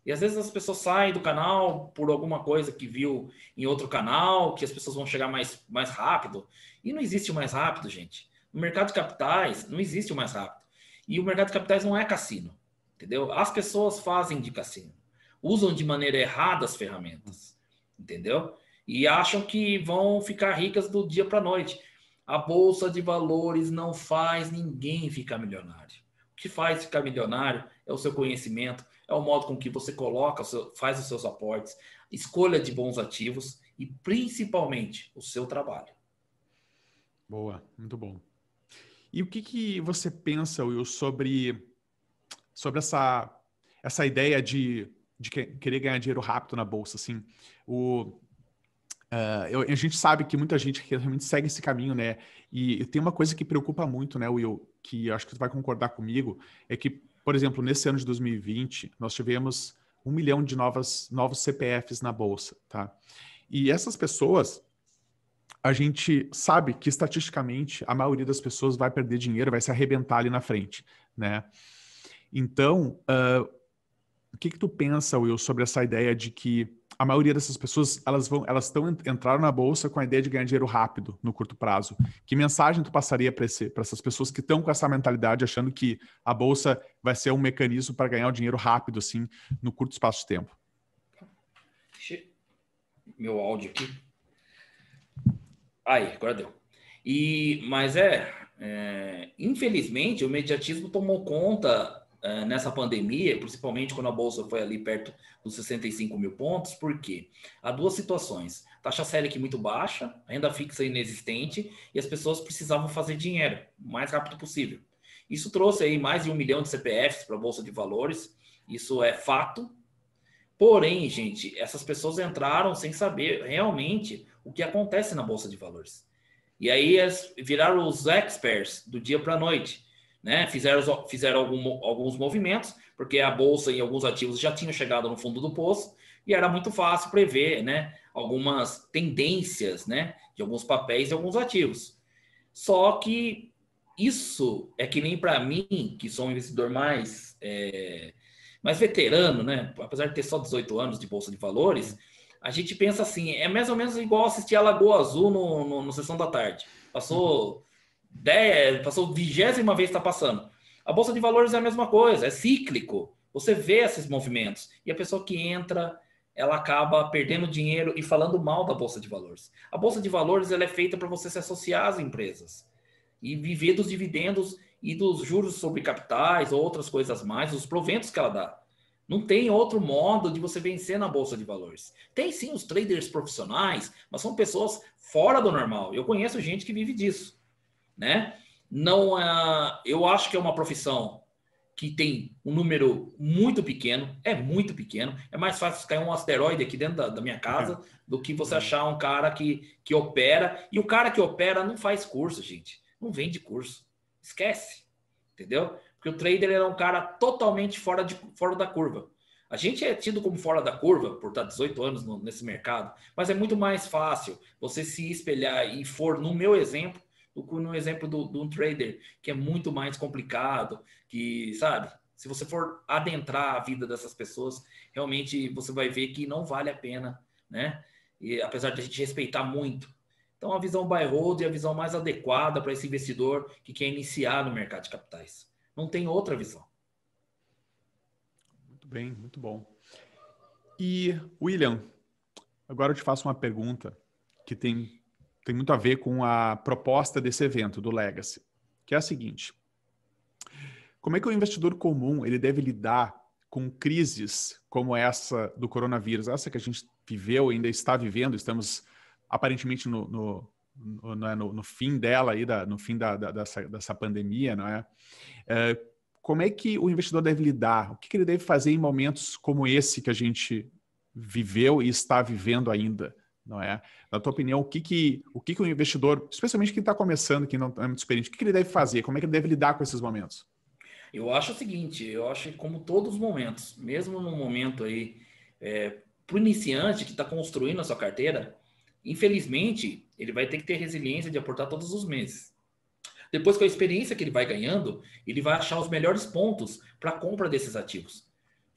E às vezes as pessoas saem do canal por alguma coisa que viu em outro canal, que as pessoas vão chegar mais rápido. E não existe o mais rápido, gente. No mercado de capitais, não existe o mais rápido. E o mercado de capitais não é cassino, entendeu? As pessoas fazem de cassino. Usam de maneira errada as ferramentas, entendeu? E acham que vão ficar ricas do dia para a noite. A Bolsa de Valores não faz ninguém ficar milionário. O que faz ficar milionário é o seu conhecimento, é o modo com que você coloca, faz os seus aportes, escolha de bons ativos e, principalmente, o seu trabalho. Boa, muito bom. E o que você pensa, Will, sobre essa ideia de querer ganhar dinheiro rápido na bolsa? Assim, a gente sabe que muita gente realmente segue esse caminho, né? E tem uma coisa que preocupa muito, né, Will, que eu acho que tu vai concordar comigo, é que, por exemplo, nesse ano de 2020, nós tivemos 1 milhão de novos CPFs na bolsa, tá? E essas pessoas, a gente sabe que estatisticamente a maioria das pessoas vai perder dinheiro, vai se arrebentar ali na frente, né? Então, o que tu pensa, Will, sobre essa ideia de que a maioria dessas pessoas, entraram na bolsa com a ideia de ganhar dinheiro rápido, no curto prazo? Que mensagem tu passaria para essas pessoas que estão com essa mentalidade, achando que a bolsa vai ser um mecanismo para ganhar o dinheiro rápido, assim, no curto espaço de tempo? meu áudio aqui. Aí, agora deu. Mas infelizmente, o mediatismo tomou conta nessa pandemia, principalmente quando a Bolsa foi ali perto dos 65 mil pontos, porque há duas situações. Taxa Selic muito baixa, renda fixa inexistente, e as pessoas precisavam fazer dinheiro o mais rápido possível. Isso trouxe aí mais de 1 milhão de CPFs para a Bolsa de Valores, isso é fato. Porém, gente, essas pessoas entraram sem saber realmente o que acontece na Bolsa de Valores. E aí eles viraram os experts do dia para a noite, né? Fizeram alguns movimentos, porque a Bolsa e alguns ativos já tinham chegado no fundo do poço, e era muito fácil prever, né, algumas tendências, né, de alguns papéis e alguns ativos. Só que isso é que nem para mim, que sou um investidor mais veterano, né? Apesar de ter só 18 anos de Bolsa de Valores, a gente pensa assim, é mais ou menos igual assistir a Lagoa Azul no Sessão da Tarde. Passou 20ª vez está passando. A Bolsa de Valores é a mesma coisa, é cíclico. Você vê esses movimentos. E a pessoa que entra, ela acaba perdendo dinheiro e falando mal da Bolsa de Valores. A Bolsa de Valores ela é feita para você se associar às empresas e viver dos dividendos e dos juros sobre capitais ou outras coisas mais, os proventos que ela dá. Não tem outro modo de você vencer na Bolsa de Valores. Tem sim os traders profissionais, mas são pessoas fora do normal. Eu conheço gente que vive disso, né? Não, eu acho que é uma profissão que tem um número muito pequeno, é muito pequeno. É mais fácil cair um asteroide aqui dentro da minha casa do que você achar um cara que opera. E o cara que opera não faz curso, gente. Não vende curso. Esquece. Entendeu? Porque o trader é um cara totalmente fora da curva. A gente é tido como fora da curva por estar 18 anos nesse mercado, mas é muito mais fácil você se espelhar e for no meu exemplo do que no exemplo de um trader, que é muito mais complicado, que, sabe, se você for adentrar a vida dessas pessoas, realmente você vai ver que não vale a pena, né? E apesar de a gente respeitar muito. Então, a visão buy hold é a visão mais adequada para esse investidor que quer iniciar no mercado de capitais. Não tem outra visão. Muito bem, muito bom. E, William, agora eu te faço uma pergunta que tem muito a ver com a proposta desse evento, do Legacy, que é a seguinte: como é que o investidor comum ele deve lidar com crises como essa do coronavírus, essa que a gente viveu, ainda está vivendo, estamos aparentemente no fim dela, aí, no fim dessa pandemia, não é? Como é que o investidor deve lidar? O que ele deve fazer em momentos como esse que a gente viveu e está vivendo ainda? Não é? Na tua opinião, o que o investidor, especialmente quem está começando, quem não é muito experiente, o que ele deve fazer? Como é que ele deve lidar com esses momentos? Eu acho o seguinte, eu acho que como todos os momentos, mesmo no momento aí, para o iniciante que está construindo a sua carteira, infelizmente, ele vai ter que ter resiliência de aportar todos os meses. Depois, com a experiência que ele vai ganhando, ele vai achar os melhores pontos para a compra desses ativos.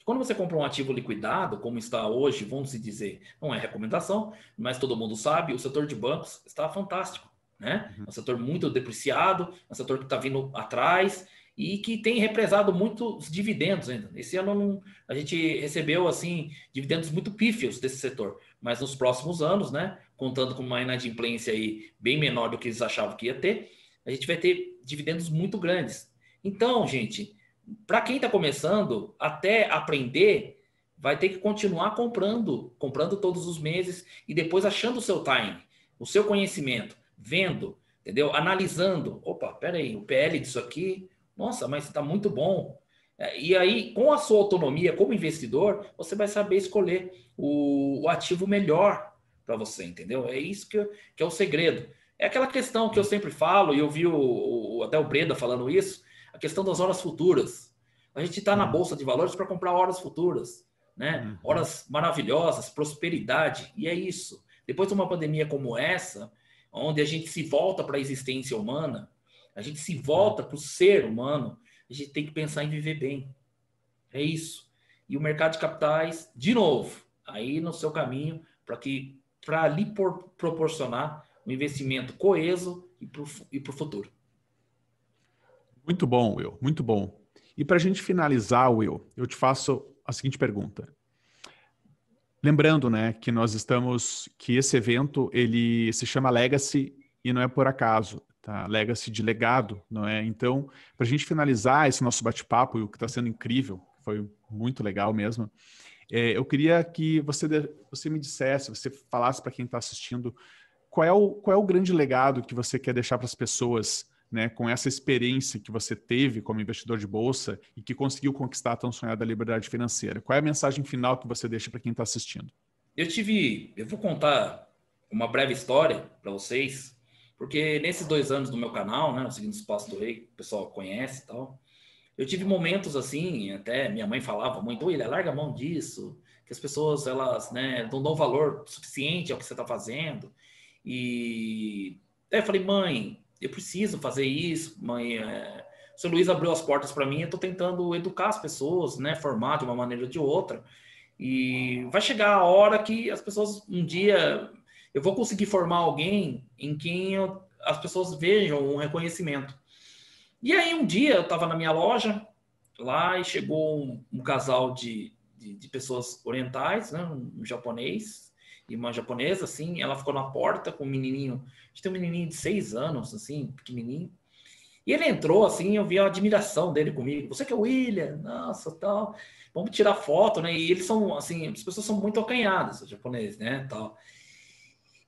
Quando você compra um ativo liquidado, como está hoje, vamos dizer, não é recomendação, mas todo mundo sabe, o setor de bancos está fantástico, né? É um setor muito depreciado, é um setor que está vindo atrás e que tem represado muitos dividendos ainda. Esse ano a gente recebeu assim dividendos muito pífios desse setor, mas nos próximos anos, né, contando com uma inadimplência aí bem menor do que eles achavam que ia ter, a gente vai ter dividendos muito grandes. Então, gente, para quem está começando, até aprender, vai ter que continuar comprando todos os meses e depois achando o seu time, o seu conhecimento, vendo, entendeu? Analisando. Opa, peraí, o PL disso aqui, nossa, mas está muito bom. E aí, com a sua autonomia como investidor, você vai saber escolher o ativo melhor para você, entendeu? É isso que é o segredo. É aquela questão que eu sempre falo, e eu vi até o Breda falando isso, a questão das horas futuras. A gente está na Bolsa de Valores para comprar horas futuras, né? Horas maravilhosas, prosperidade, e é isso. Depois de uma pandemia como essa, onde a gente se volta para a existência humana, a gente se volta para o ser humano, a gente tem que pensar em viver bem. É isso. E o mercado de capitais, de novo, aí no seu caminho, para lhe proporcionar um investimento coeso e para o futuro. Muito bom, Will, muito bom. E para a gente finalizar, Will, eu te faço a seguinte pergunta. Lembrando, né, que esse evento, ele se chama Legacy e não é por acaso, tá? Legacy de legado, não é? Então, para a gente finalizar esse nosso bate-papo, e o que está sendo incrível, foi muito legal mesmo, eu queria que você me dissesse, você falasse para quem está assistindo, qual é o grande legado que você quer deixar para as pessoas, né, com essa experiência que você teve como investidor de bolsa e que conseguiu conquistar a tão sonhada liberdade financeira? Qual é a mensagem final que você deixa para quem está assistindo? Eu vou contar uma breve história para vocês, porque nesses 2 anos do meu canal, né, no Seguindo os Passos do Rei, o pessoal conhece e tal, eu tive momentos assim, até minha mãe falava muito, William, larga a mão disso, que as pessoas, elas, né, não dão valor suficiente ao que você está fazendo. E aí eu falei, mãe, eu preciso fazer isso, mãe. O seu Luiz abriu as portas para mim, eu estou tentando educar as pessoas, né, formar de uma maneira ou de outra. E vai chegar a hora que as pessoas, um dia, eu vou conseguir formar alguém em quem as pessoas vejam um reconhecimento. E aí um dia eu estava na minha loja lá e chegou um casal de pessoas orientais, né, um japonês e uma japonesa, assim, ela ficou na porta com um menininho, a gente tem um menininho de 6 anos, assim, pequenininho, e ele entrou, assim, eu vi a admiração dele comigo, você que é o William, nossa, tal, vamos tirar foto, né, e eles são, assim, as pessoas são muito acanhadas, os japoneses, né, tal,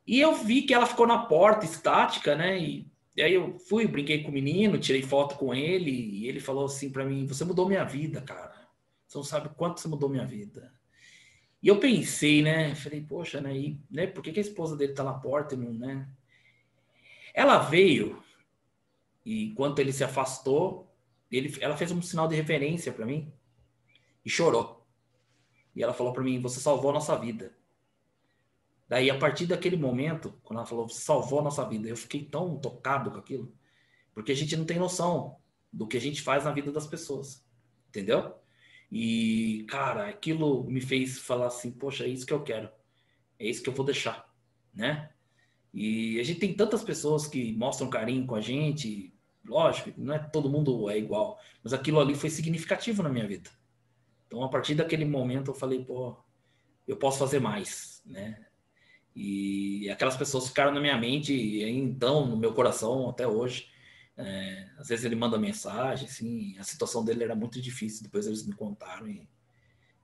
e eu vi que ela ficou na porta, estática, né, e aí eu fui, brinquei com o menino, tirei foto com ele, e ele falou assim para mim, você mudou minha vida, cara, você não sabe quanto você mudou minha vida. E eu pensei, né? Falei, poxa, né? Por que a esposa dele tá na porta e não, né? Ela veio e enquanto ele se afastou, ela fez um sinal de reverência para mim e chorou. E ela falou para mim, você salvou a nossa vida. Daí, a partir daquele momento, quando ela falou, você salvou a nossa vida, eu fiquei tão tocado com aquilo, porque a gente não tem noção do que a gente faz na vida das pessoas, entendeu? E, cara, aquilo me fez falar assim, poxa, é isso que eu quero, é isso que eu vou deixar, né? E a gente tem tantas pessoas que mostram carinho com a gente, lógico, não é todo mundo é igual, mas aquilo ali foi significativo na minha vida. Então, a partir daquele momento, eu falei, pô, eu posso fazer mais, né? E aquelas pessoas ficaram na minha mente, e então, no meu coração, até hoje. Às vezes ele manda mensagem, assim, a situação dele era muito difícil, depois eles me contaram e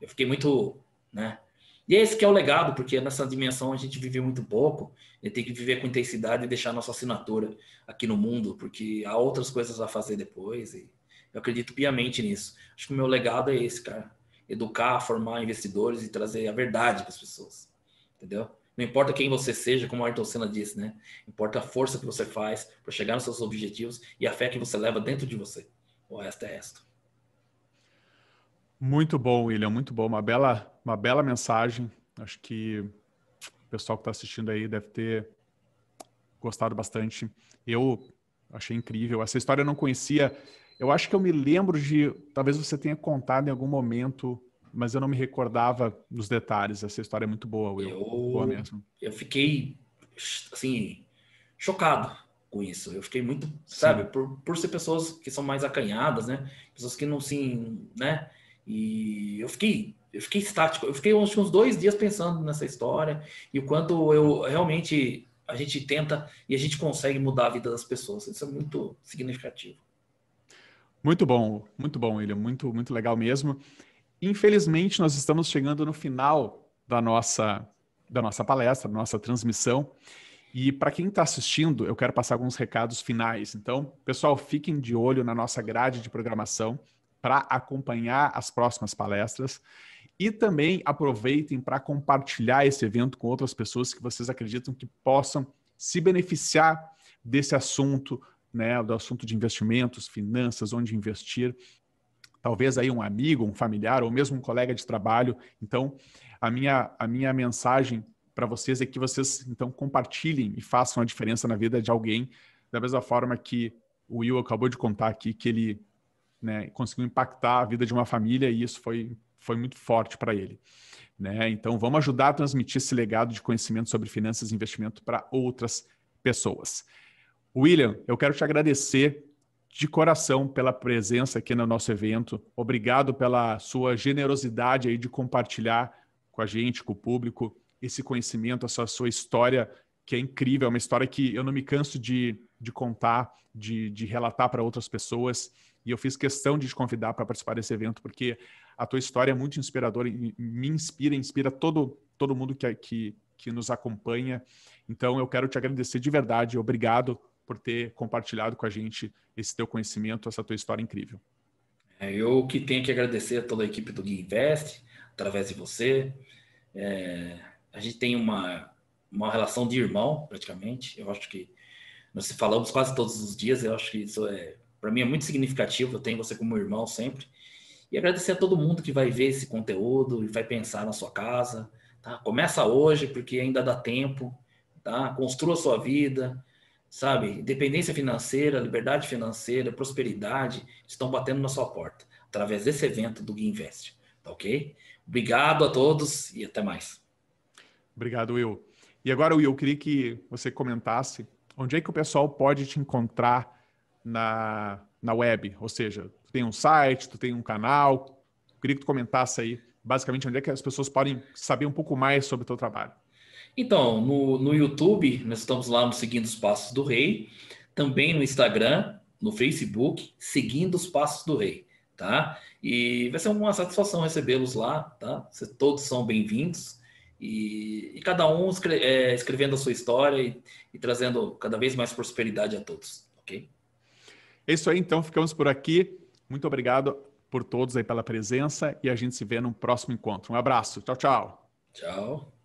eu fiquei muito, né? E esse que é o legado, porque nessa dimensão a gente vive muito pouco, e tem que viver com intensidade e deixar nossa assinatura aqui no mundo, porque há outras coisas a fazer depois, e eu acredito piamente nisso. Acho que o meu legado é esse, cara. Educar, formar investidores e trazer a verdade para as pessoas, entendeu? Não importa quem você seja, como o Ayrton Senna disse, né? Importa a força que você faz para chegar nos seus objetivos e a fé que você leva dentro de você. O resto é resto. Muito bom, William, muito bom. Uma bela mensagem. Acho que o pessoal que está assistindo aí deve ter gostado bastante. Eu achei incrível. Essa história eu não conhecia. Eu acho que eu me lembro de... Talvez você tenha contado em algum momento, mas eu não me recordava dos detalhes. Essa história é muito boa, Will. Boa mesmo. Eu fiquei, assim, chocado com isso. Eu fiquei muito, sabe, Sim. por ser pessoas que são mais acanhadas, né? Pessoas que não se, né? E eu fiquei estático. Eu fiquei acho, uns 2 dias pensando nessa história e o quanto eu realmente a gente tenta e a gente consegue mudar a vida das pessoas. Isso é muito significativo. Muito bom, William. Muito legal mesmo. Infelizmente, nós estamos chegando no final da nossa palestra, da nossa transmissão. E para quem está assistindo, eu quero passar alguns recados finais. Então, pessoal, fiquem de olho na nossa grade de programação para acompanhar as próximas palestras. E também aproveitem para compartilhar esse evento com outras pessoas que vocês acreditam que possam se beneficiar desse assunto, né, do assunto de investimentos, finanças, onde investir. Talvez aí um amigo, um familiar ou mesmo um colega de trabalho. Então, a minha mensagem para vocês é que vocês, então, compartilhem e façam a diferença na vida de alguém, da mesma forma que o Will acabou de contar aqui, que ele, né, conseguiu impactar a vida de uma família e isso foi muito forte para ele. Né? Então, vamos ajudar a transmitir esse legado de conhecimento sobre finanças e investimento para outras pessoas. William, eu quero te agradecer de coração pela presença aqui no nosso evento. Obrigado pela sua generosidade aí de compartilhar com a gente, com o público, esse conhecimento, essa sua história, que é incrível, é uma história que eu não me canso de contar, de relatar para outras pessoas, e eu fiz questão de te convidar para participar desse evento, porque a tua história é muito inspiradora, e me inspira todo mundo que nos acompanha. Então, eu quero te agradecer de verdade, obrigado por ter compartilhado com a gente esse teu conhecimento, essa tua história incrível. Eu que tenho que agradecer a toda a equipe do Gui Invest, através de você. A gente tem uma relação de irmão, praticamente. Eu acho que nós falamos quase todos os dias. Eu acho que isso para mim é muito significativo. Eu tenho você como irmão sempre. E agradecer a todo mundo que vai ver esse conteúdo e vai pensar na sua casa. Tá? Começa hoje, porque ainda dá tempo. Tá? Construa a sua vida. Sabe? Independência financeira, liberdade financeira, prosperidade estão batendo na sua porta através desse evento do Gui Invest. Tá ok? Obrigado a todos e até mais. Obrigado, Will. E agora, Will, eu queria que você comentasse onde é que o pessoal pode te encontrar na web. Ou seja, tu tem um site, tu tem um canal. Eu queria que tu comentasse aí, basicamente, onde é que as pessoas podem saber um pouco mais sobre o teu trabalho. Então, no YouTube, nós estamos lá no Seguindo os Passos do Rei, também no Instagram, no Facebook, Seguindo os Passos do Rei, tá? E vai ser uma satisfação recebê-los lá, tá? Todos são bem-vindos e cada um escrevendo a sua história e trazendo cada vez mais prosperidade a todos, ok? É isso aí, então, ficamos por aqui. Muito obrigado por todos aí pela presença e a gente se vê no próximo encontro. Um abraço. Tchau, tchau. Tchau.